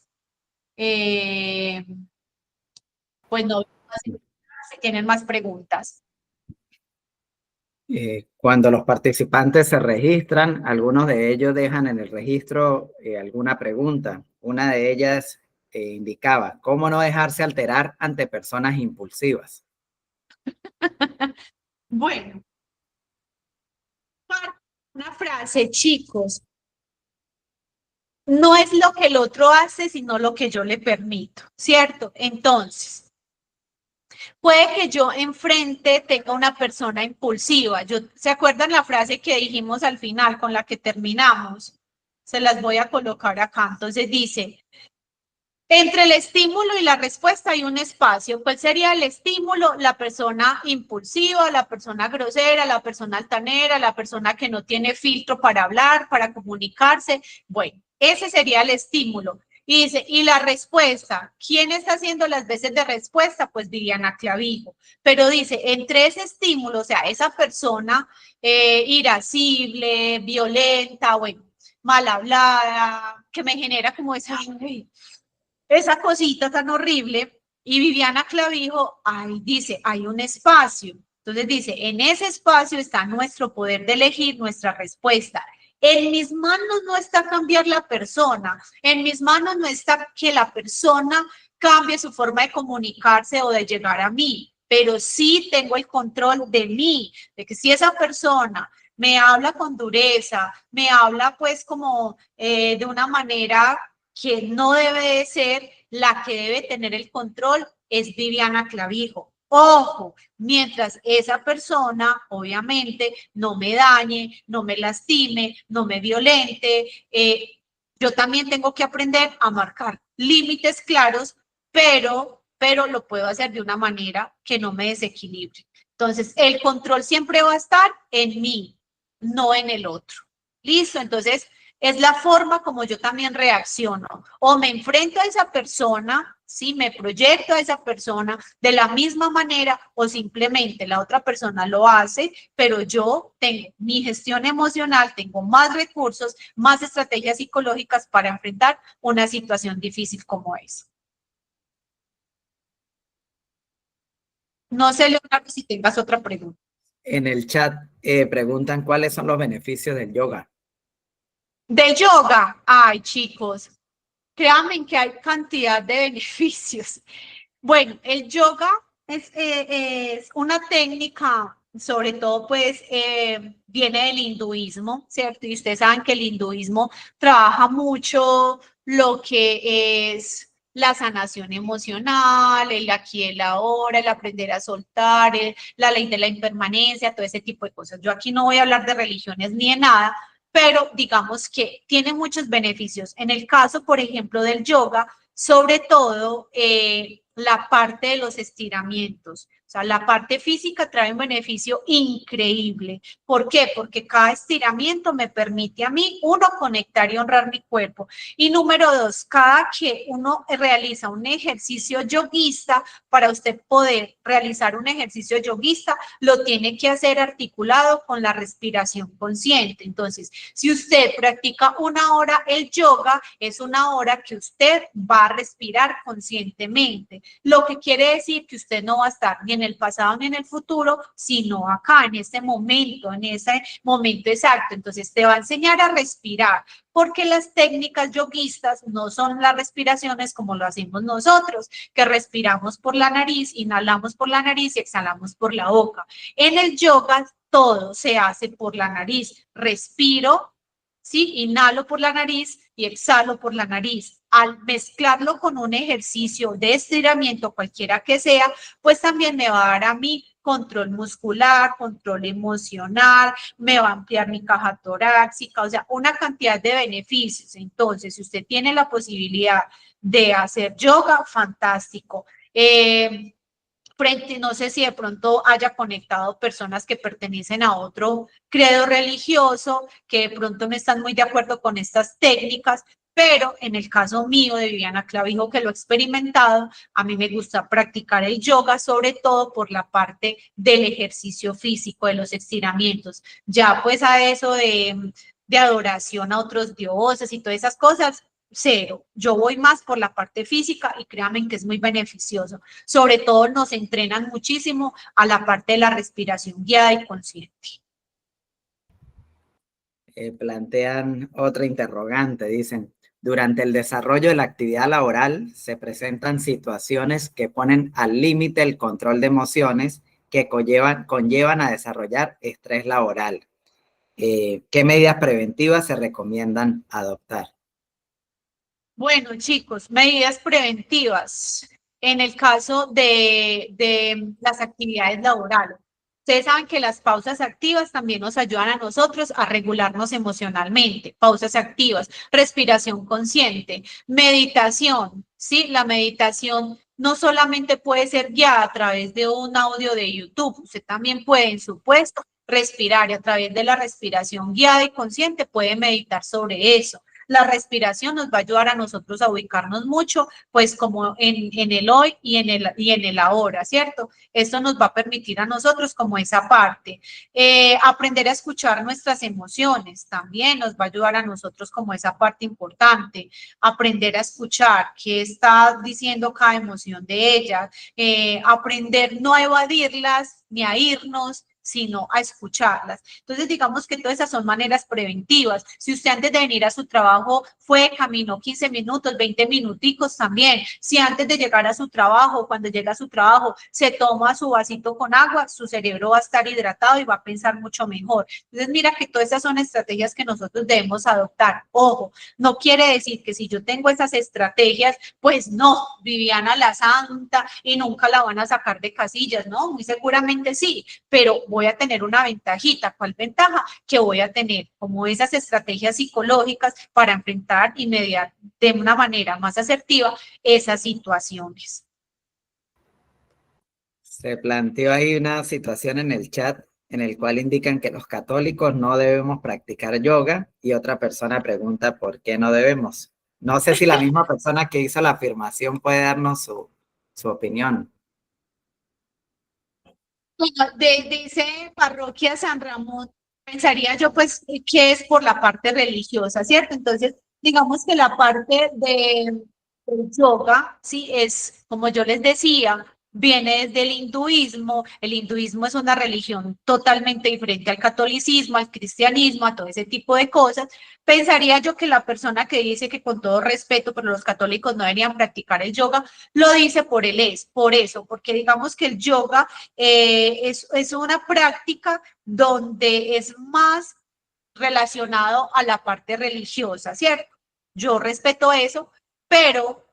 Speaker 2: Pues no, si tienen más preguntas.
Speaker 11: Cuando los participantes se registran, algunos de ellos dejan en el registro alguna pregunta. Una de ellas indicaba, ¿cómo no dejarse alterar ante personas impulsivas?
Speaker 2: Bueno, una frase, chicos. No es lo que el otro hace, sino lo que yo le permito, ¿cierto? Entonces, puede que yo enfrente tenga una persona impulsiva. ¿Se acuerdan la frase que dijimos al final con la que terminamos? Se las voy a colocar acá. Entonces dice, entre el estímulo y la respuesta hay un espacio. ¿Cuál sería el estímulo? La persona impulsiva, la persona grosera, la persona altanera, la persona que no tiene filtro para hablar, para comunicarse. Bueno, ese sería el estímulo. Y dice, y la respuesta, ¿quién está haciendo las veces de respuesta? Pues Viviana Clavijo. Pero dice, entre ese estímulo, o sea, esa persona irascible, violenta, bueno, mal hablada, que me genera como esa cosita tan horrible, y Viviana Clavijo, ahí dice, hay un espacio. Entonces dice, en ese espacio está nuestro poder de elegir nuestra respuesta. En mis manos no está cambiar la persona, en mis manos no está que la persona cambie su forma de comunicarse o de llegar a mí, pero sí tengo el control de mí, de que si esa persona me habla con dureza, me habla pues como de una manera que no debe de ser, la que debe tener el control es Viviana Clavijo. Ojo, mientras esa persona, obviamente, no me dañe, no me lastime, no me violente, yo también tengo que aprender a marcar límites claros pero lo puedo hacer de una manera que no me desequilibre. Entonces, el control siempre va a estar en mí, no en el otro. ¿Listo? Entonces, es la forma como yo también reacciono. O me enfrento a esa persona, ¿sí? Me proyecto a esa persona de la misma manera, o simplemente la otra persona lo hace, pero yo tengo mi gestión emocional, tengo más recursos, más estrategias psicológicas para enfrentar una situación difícil como esa. No sé, Leonardo, si tengas otra pregunta.
Speaker 11: En el chat preguntan cuáles son los beneficios del yoga.
Speaker 2: Del yoga, ay chicos, créanme que hay cantidad de beneficios. Bueno, el yoga es una técnica, sobre todo pues viene del hinduismo, ¿cierto? Y ustedes saben que el hinduismo trabaja mucho lo que es la sanación emocional, el aquí y el ahora, el aprender a soltar, la ley de la impermanencia, todo ese tipo de cosas. Yo aquí no voy a hablar de religiones ni de nada, pero digamos que tiene muchos beneficios. En el caso, por ejemplo, del yoga, sobre todo la parte de los estiramientos. O sea, la parte física trae un beneficio increíble. ¿Por qué? Porque cada estiramiento me permite a mí, uno, conectar y honrar mi cuerpo. Y número dos, cada que uno realiza un ejercicio yoguista, para usted poder realizar un ejercicio yoguista, lo tiene que hacer articulado con la respiración consciente. Entonces, si usted practica 1 hora el yoga, es 1 hora que usted va a respirar conscientemente. Lo que quiere decir que usted no va a estar ni en el pasado ni en el futuro, sino acá, en ese momento exacto. Entonces, te va a enseñar a respirar, porque las técnicas yoguistas no son las respiraciones como lo hacemos nosotros, que respiramos por la nariz, inhalamos por la nariz y exhalamos por la boca. En el yoga todo se hace por la nariz. Respiro, ¿sí? Inhalo por la nariz y exhalo por la nariz. Al mezclarlo con un ejercicio de estiramiento, cualquiera que sea, pues también me va a dar a mí control muscular, control emocional, me va a ampliar mi caja torácica, o sea, una cantidad de beneficios. Entonces, si usted tiene la posibilidad de hacer yoga, fantástico. No sé si de pronto haya conectado personas que pertenecen a otro credo religioso, que de pronto no están muy de acuerdo con estas técnicas, pero en el caso mío de Viviana Clavijo, que lo he experimentado, a mí me gusta practicar el yoga, sobre todo por la parte del ejercicio físico, de los estiramientos. Ya pues a eso de adoración a otros dioses y todas esas cosas, cero. Yo voy más por la parte física y créanme que es muy beneficioso. Sobre todo nos entrenan muchísimo a la parte de la respiración guiada y consciente.
Speaker 11: Plantean otra interrogante, dicen, durante el desarrollo de la actividad laboral se presentan situaciones que ponen al límite el control de emociones que conllevan a desarrollar estrés laboral. ¿Qué medidas preventivas se recomiendan adoptar?
Speaker 2: Bueno, chicos, medidas preventivas en el caso de las actividades laborales. Ustedes saben que las pausas activas también nos ayudan a nosotros a regularnos emocionalmente. Pausas activas, respiración consciente, meditación, ¿sí? La meditación no solamente puede ser guiada a través de un audio de YouTube, usted también puede, en su puesto, respirar y a través de la respiración guiada y consciente puede meditar sobre eso. La respiración nos va a ayudar a nosotros a ubicarnos mucho, pues como en el hoy y en el ahora, ¿cierto? Esto nos va a permitir a nosotros como esa parte. Aprender a escuchar nuestras emociones también nos va a ayudar a nosotros como esa parte importante. Aprender a escuchar qué está diciendo cada emoción de ellas. Aprender no a evadirlas ni a irnos, sino a escucharlas. Entonces, digamos que todas esas son maneras preventivas. Si usted antes de venir a su trabajo caminó 15 minutos, 20 minuticos también. Si antes de llegar a su trabajo, cuando llega a su trabajo, se toma su vasito con agua, su cerebro va a estar hidratado y va a pensar mucho mejor. Entonces, mira que todas esas son estrategias que nosotros debemos adoptar. Ojo, no quiere decir que si yo tengo esas estrategias, pues no, Viviana la santa y nunca la van a sacar de casillas, ¿no? Muy seguramente sí, pero voy a tener una ventajita. ¿Cuál ventaja? Que voy a tener como esas estrategias psicológicas para enfrentar de una manera más asertiva esas situaciones.
Speaker 11: Se planteó ahí una situación en el chat en el cual indican que los católicos no debemos practicar yoga y otra persona pregunta por qué no debemos. No sé si la misma persona que hizo la afirmación puede darnos su opinión.
Speaker 2: Dice Parroquia San Ramón, pensaría yo pues que es por la parte religiosa, ¿cierto? Entonces, digamos que la parte del yoga, sí, es como yo les decía, viene del hinduismo. El hinduismo es una religión totalmente diferente al catolicismo, al cristianismo, a todo ese tipo de cosas. Pensaría yo que la persona que dice que con todo respeto, pero los católicos no deberían practicar el yoga, lo dice por eso, porque digamos que el yoga es una práctica donde es más relacionado a la parte religiosa, ¿cierto? Yo respeto eso, pero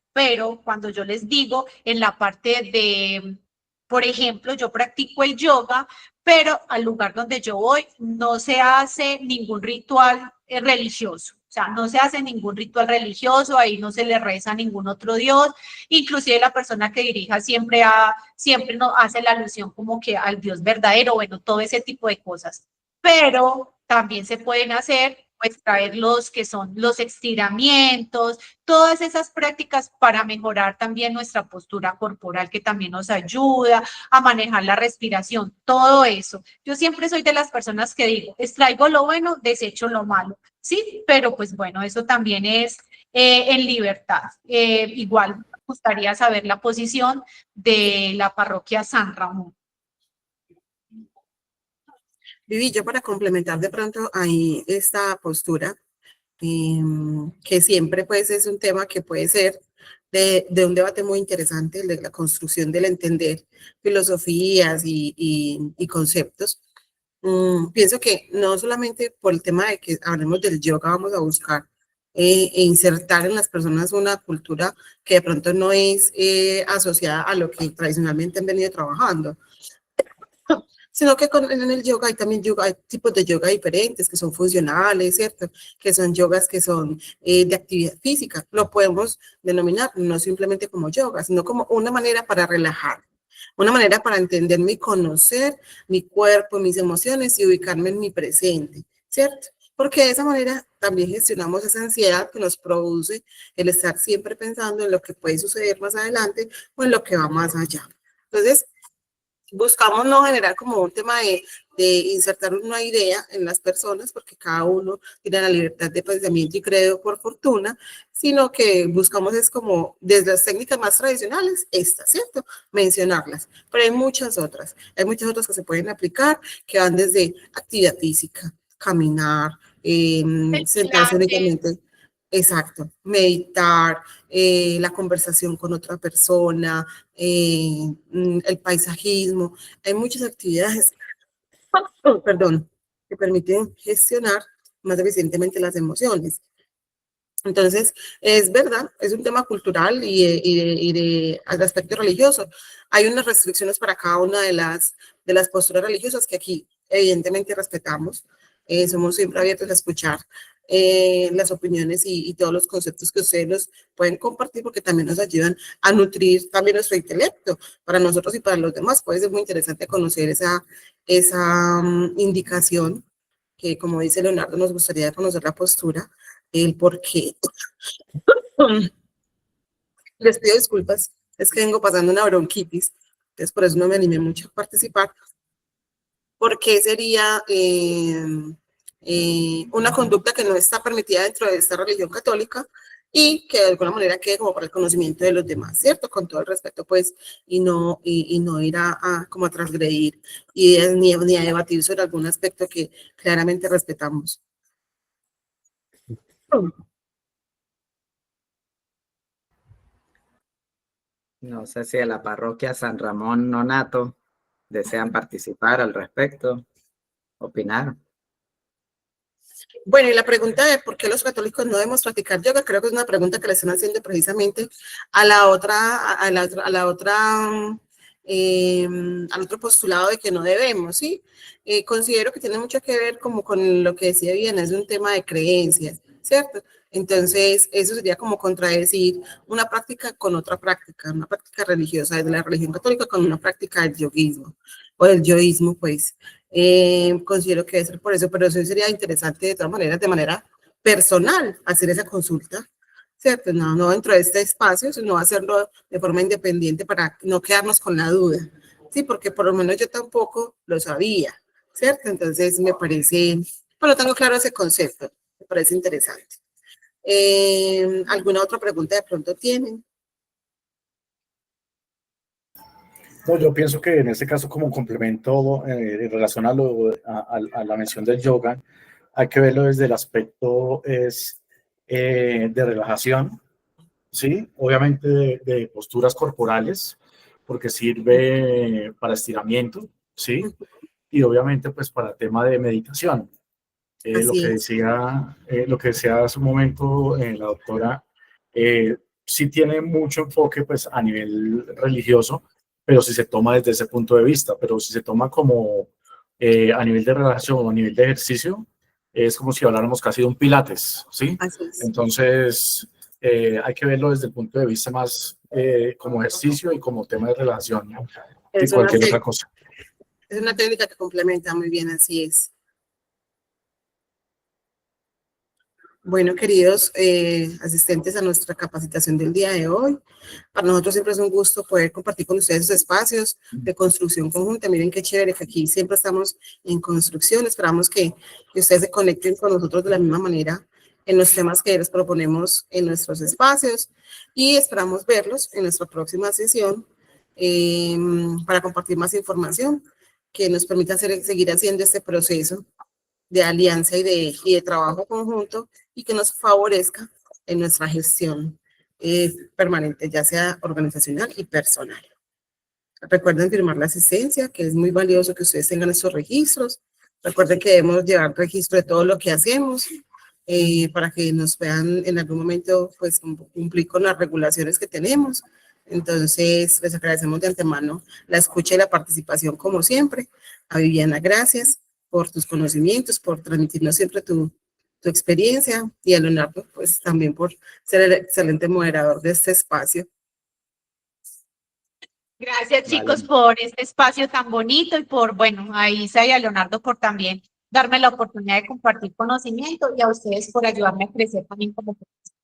Speaker 2: cuando yo les digo en la parte de, por ejemplo, yo practico el yoga, pero al lugar donde yo voy no se hace ningún ritual religioso. O sea, no se hace ningún ritual religioso, ahí no se le reza a ningún otro dios, inclusive la persona que dirija siempre no hace la alusión como que al Dios verdadero, bueno, todo ese tipo de cosas. Pero también se pueden hacer, pues traer los que son los estiramientos, todas esas prácticas para mejorar también nuestra postura corporal, que también nos ayuda a manejar la respiración, todo eso. Yo siempre soy de las personas que digo, extraigo lo bueno, desecho lo malo, ¿sí? Pero pues bueno, eso también es en libertad. Igual me gustaría saber la posición de la parroquia San Ramón.
Speaker 1: Vivi, yo para complementar de pronto ahí esta postura, que siempre pues es un tema que puede ser de un debate muy interesante, el de la construcción del entender filosofías y conceptos. Pienso que no solamente por el tema de que hablemos del yoga vamos a buscar insertar en las personas una cultura que de pronto no es asociada a lo que tradicionalmente han venido trabajando, sino que en el yoga hay también hay tipos de yoga diferentes que son funcionales, ¿cierto? Que son yogas que son de actividad física. Lo podemos denominar no simplemente como yoga, sino como una manera para relajar, una manera para entenderme y conocer mi cuerpo, mis emociones y ubicarme en mi presente, ¿cierto? Porque de esa manera también gestionamos esa ansiedad que nos produce el estar siempre pensando en lo que puede suceder más adelante o en lo que va más allá. Entonces, buscamos no generar como un tema de insertar una idea en las personas, porque cada uno tiene la libertad de pensamiento y credo por fortuna, sino que buscamos es como desde las técnicas más tradicionales, estas, ¿cierto? Mencionarlas, pero hay muchas otras que se pueden aplicar, que van desde actividad física, caminar, sentarse únicamente. Exacto, meditar, la conversación con otra persona, el paisajismo. Hay muchas actividades, perdón, que permiten gestionar más eficientemente las emociones. Entonces, es verdad, es un tema cultural al aspecto religioso. Hay unas restricciones para cada una de las posturas religiosas que aquí evidentemente respetamos. Somos siempre abiertos a escuchar las opiniones y todos los conceptos que ustedes nos pueden compartir, porque también nos ayudan a nutrir también nuestro intelecto para nosotros y para los demás. Puede ser muy interesante conocer esa indicación que, como dice Leonardo, nos gustaría conocer la postura, el por qué. Les pido disculpas, es que vengo pasando una bronquitis, entonces por eso no me animé mucho a participar. ¿Por qué sería una conducta que no está permitida dentro de esta religión católica y que de alguna manera quede como para el conocimiento de los demás, ¿cierto? Con todo el respeto, pues, y no ir como a transgredir ideas ni a debatir sobre algún aspecto que claramente respetamos.
Speaker 11: No sé si de la parroquia San Ramón Nonato desean participar al respecto, opinar.
Speaker 1: Bueno, y la pregunta de por qué los católicos no debemos practicar yoga, creo que es una pregunta que le están haciendo precisamente a la otra al otro postulado de que no debemos, ¿sí? Considero que tiene mucho que ver como con lo que decía bien, es un tema de creencias, ¿cierto? Entonces, eso sería como contradecir una práctica con otra práctica, una práctica religiosa de la religión católica con una práctica del yoguismo o del yoísmo, pues. Considero que debe ser por eso, pero eso sería interesante de todas maneras, de manera personal, hacer esa consulta, ¿cierto? No, no dentro de este espacio, sino hacerlo de forma independiente para no quedarnos con la duda, ¿sí? Porque por lo menos yo tampoco lo sabía, ¿cierto? Entonces me parece, bueno, tengo claro ese concepto, me parece interesante. ¿Alguna otra pregunta de pronto tienen?
Speaker 7: No, yo pienso que en este caso, como un complemento en relación a la mención del yoga, hay que verlo desde el aspecto de relajación, ¿sí? Obviamente de posturas corporales, porque sirve para estiramiento, ¿sí? Y obviamente pues para tema de meditación.
Speaker 1: Así es.
Speaker 7: Lo que decía hace un momento la doctora, sí tiene mucho enfoque pues a nivel religioso, pero si se toma desde ese punto de vista, pero si se toma como a nivel de relajación o a nivel de ejercicio, es como si habláramos casi de un pilates, ¿sí?
Speaker 1: Así es.
Speaker 7: Entonces, hay que verlo desde el punto de vista más como ejercicio y como tema de relajación, ¿no? Y cualquier otra cosa.
Speaker 1: Es una técnica que complementa muy bien, así es. Bueno, queridos asistentes a nuestra capacitación del día de hoy, para nosotros siempre es un gusto poder compartir con ustedes esos espacios de construcción conjunta. Miren qué chévere que aquí siempre estamos en construcción. Esperamos que ustedes se conecten con nosotros de la misma manera en los temas que les proponemos en nuestros espacios y esperamos verlos en nuestra próxima sesión para compartir más información que nos permita seguir haciendo este proceso de alianza y de trabajo conjunto y que nos favorezca en nuestra gestión permanente, ya sea organizacional y personal. Recuerden firmar la asistencia, que es muy valioso que ustedes tengan estos registros. Recuerden que debemos llevar registro de todo lo que hacemos para que nos puedan en algún momento pues cumplir con las regulaciones que tenemos. Entonces, les agradecemos de antemano la escucha y la participación como siempre. A Viviana, gracias por tus conocimientos, por transmitirnos siempre tu experiencia y a Leonardo, pues también por ser el excelente moderador de este espacio.
Speaker 2: Gracias, chicos, por este espacio tan bonito y por, bueno, a Isa y a Leonardo por también darme la oportunidad de compartir conocimiento y a ustedes por ayudarme a crecer también como profesor.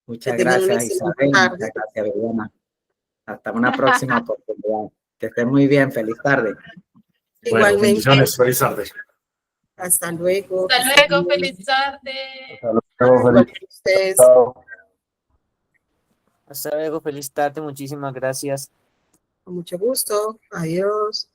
Speaker 11: Muchas gracias, Isabel. Muchas gracias, Viviana. Hasta una próxima oportunidad. Que estén muy bien. Feliz tarde.
Speaker 7: Bueno, bendiciones. Feliz tarde.
Speaker 1: Hasta luego.
Speaker 3: Hasta luego. Feliz tarde.
Speaker 6: Hasta luego. Feliz. Chao.
Speaker 12: Hasta luego, feliz tarde, muchísimas gracias.
Speaker 1: Con mucho gusto. Adiós.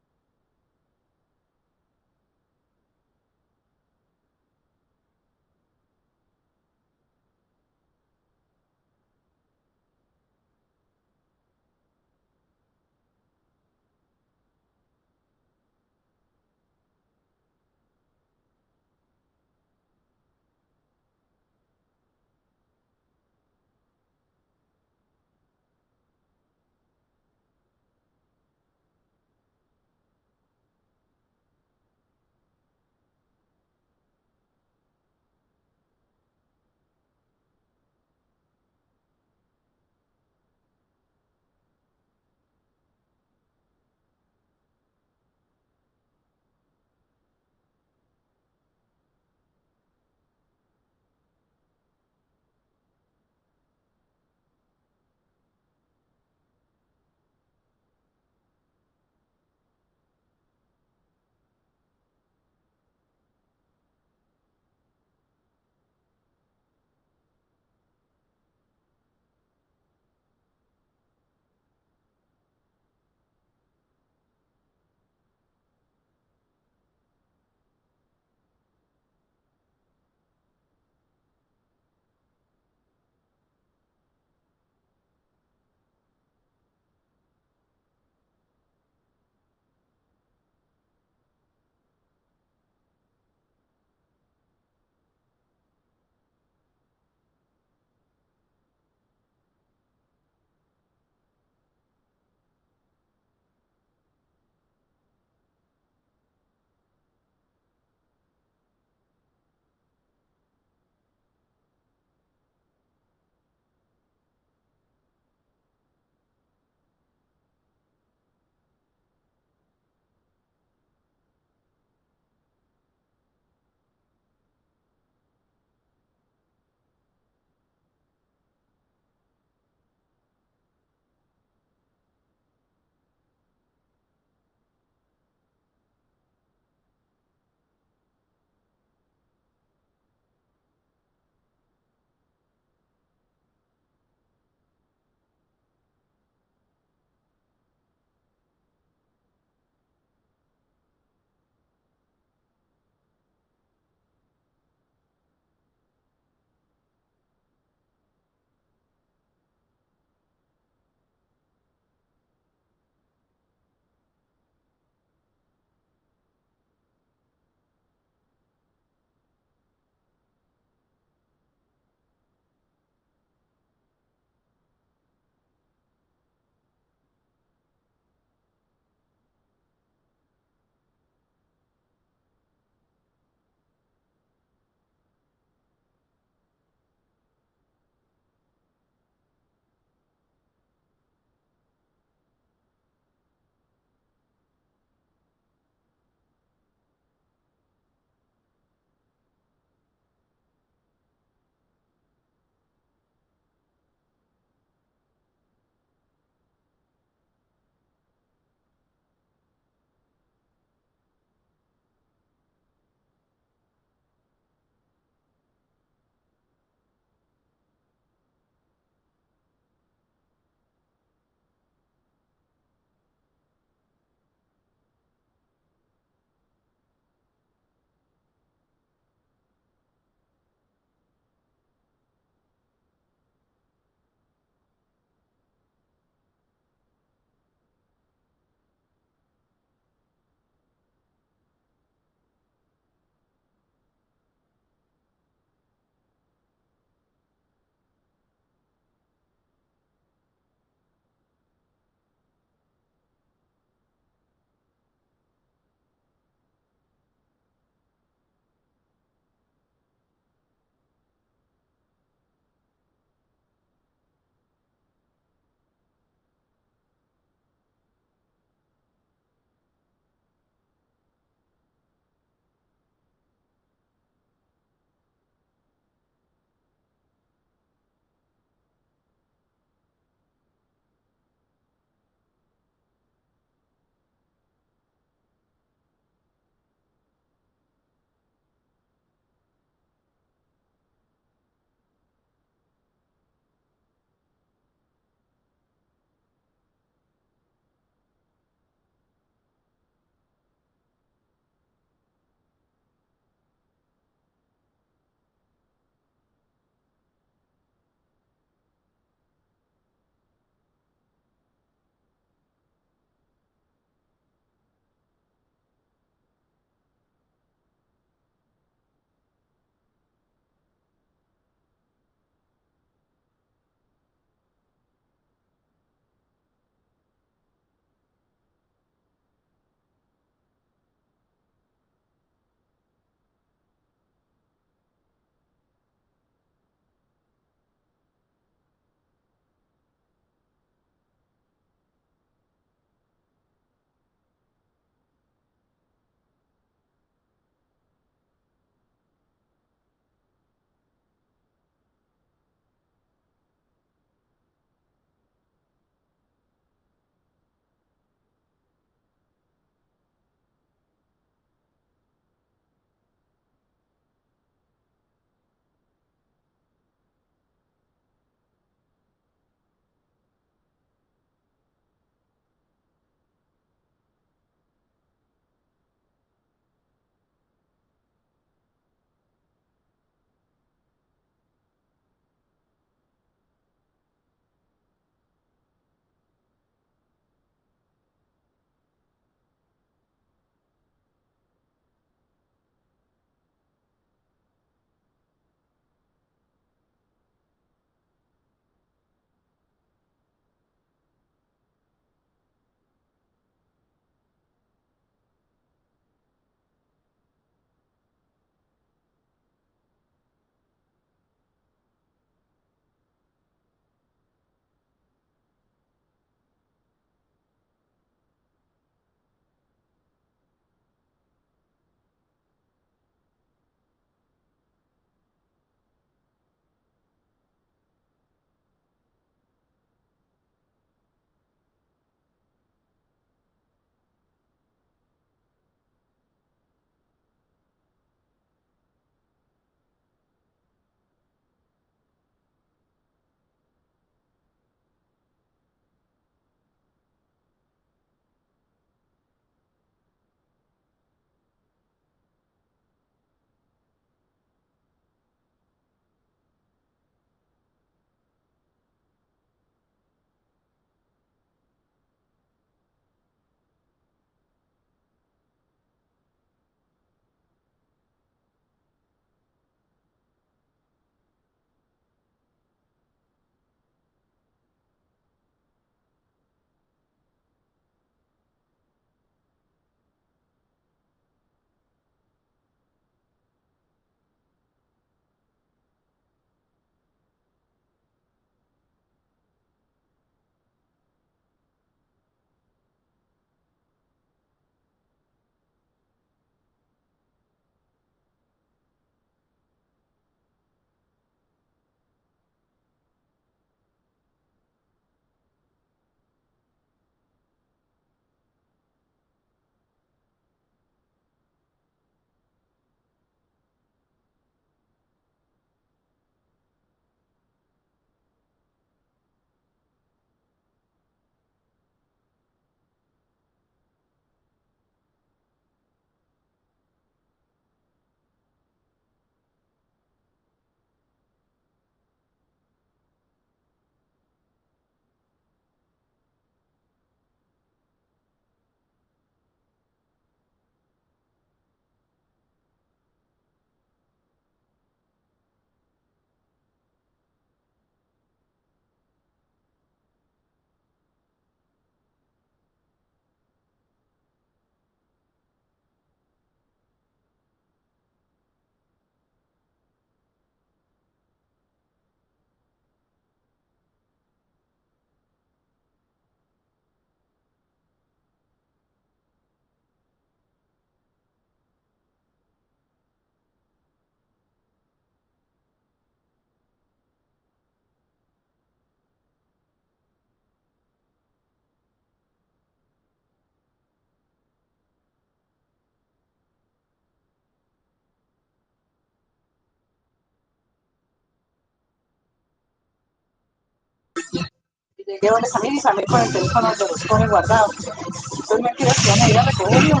Speaker 10: llegué donde Samir y Samir con el teléfono de los pone guardado. Entonces me quiero que van a ir a recogerlo.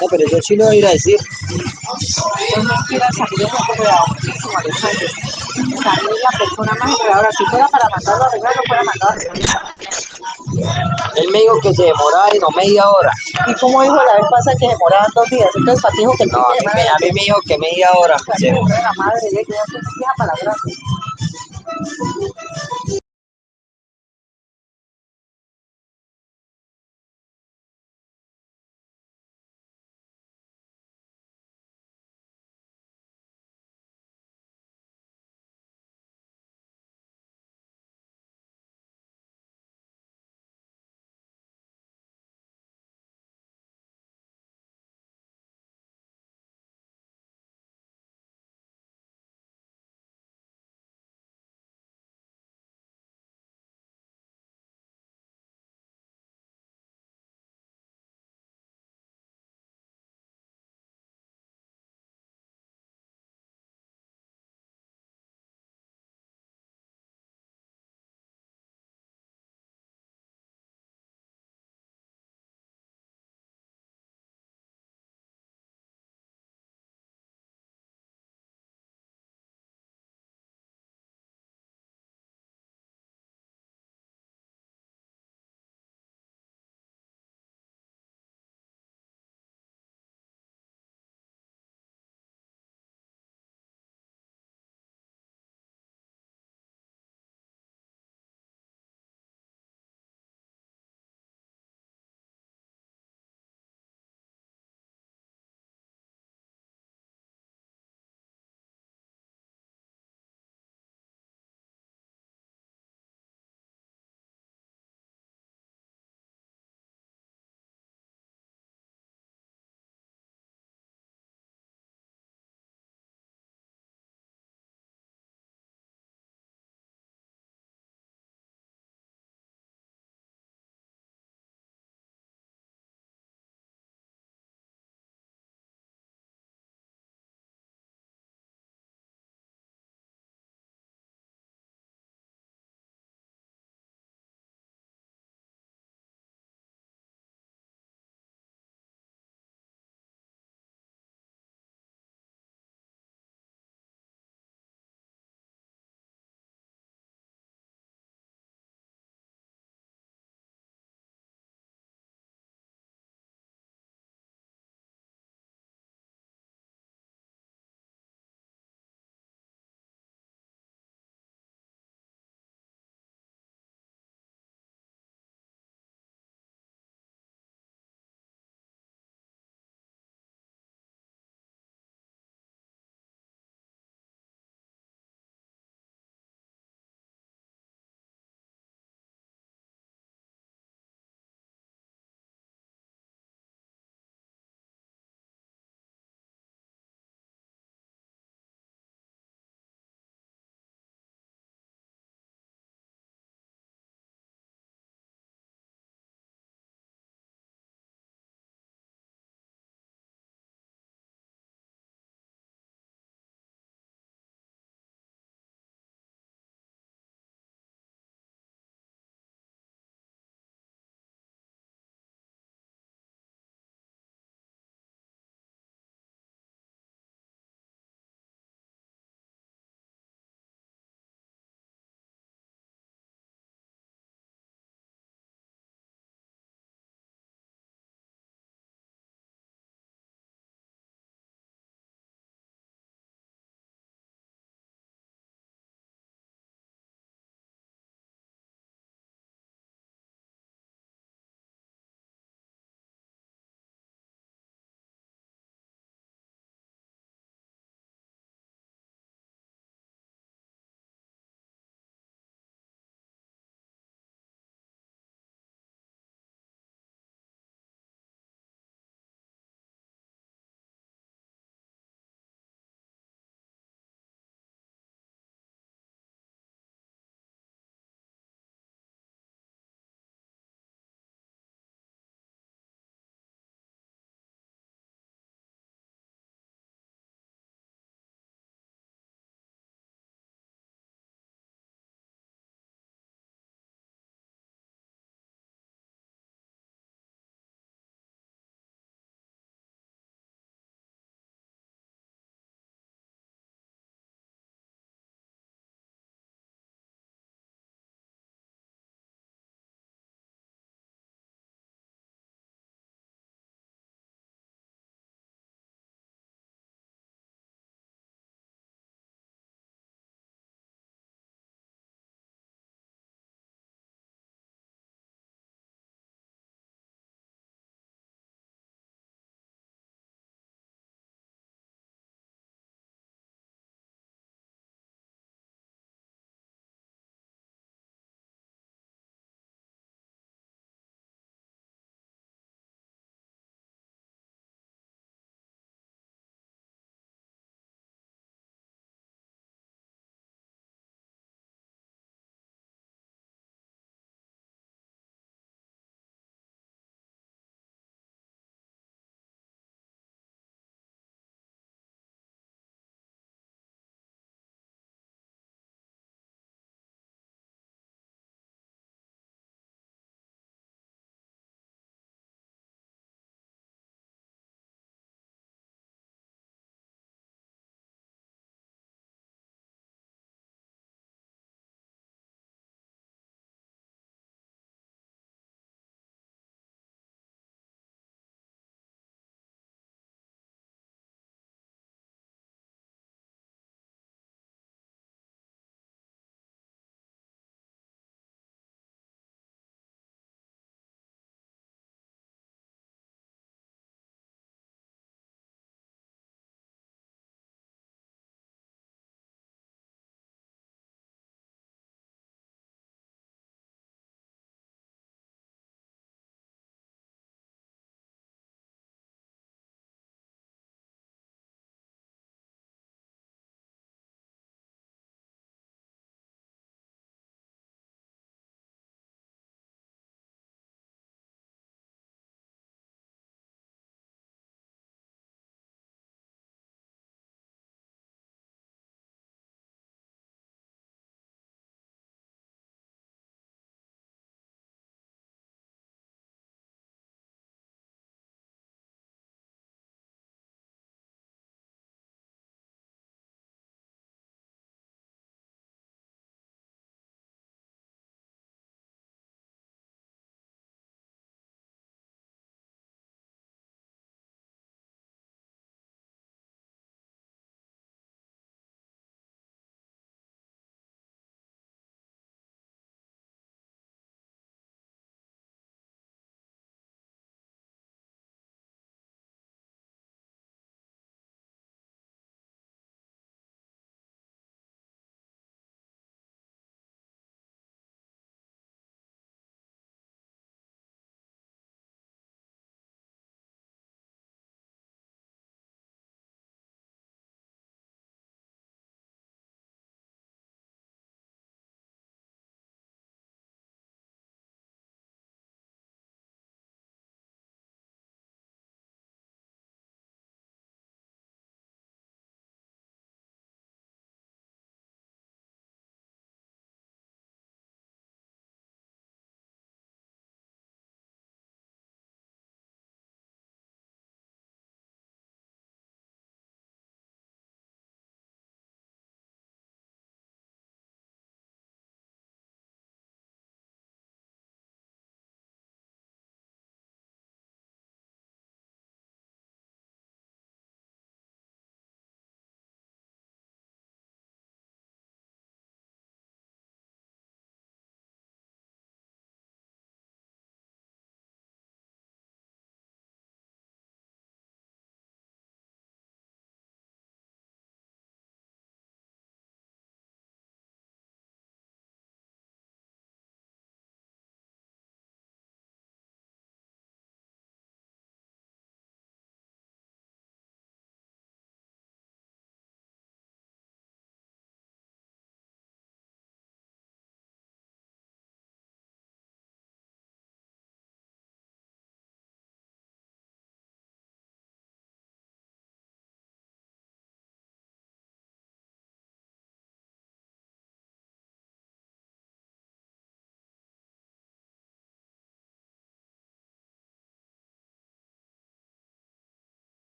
Speaker 12: No, pero yo sí lo voy a ir a decir.
Speaker 10: Entonces no quiero Samir es un enredado muchísimo, Alexander. Samir es la persona más enredadora. Si fuera para mandarlo a arreglar, no fuera mandado a arreglar.
Speaker 12: Él me dijo que se demoraba y no media hora.
Speaker 10: ¿Y cómo dijo la vez pasada que demoraban 2 días? Entonces, ¿para qué dijo que el
Speaker 12: No, a mí me dijo que media hora.
Speaker 10: La madre, que no se fija palabras.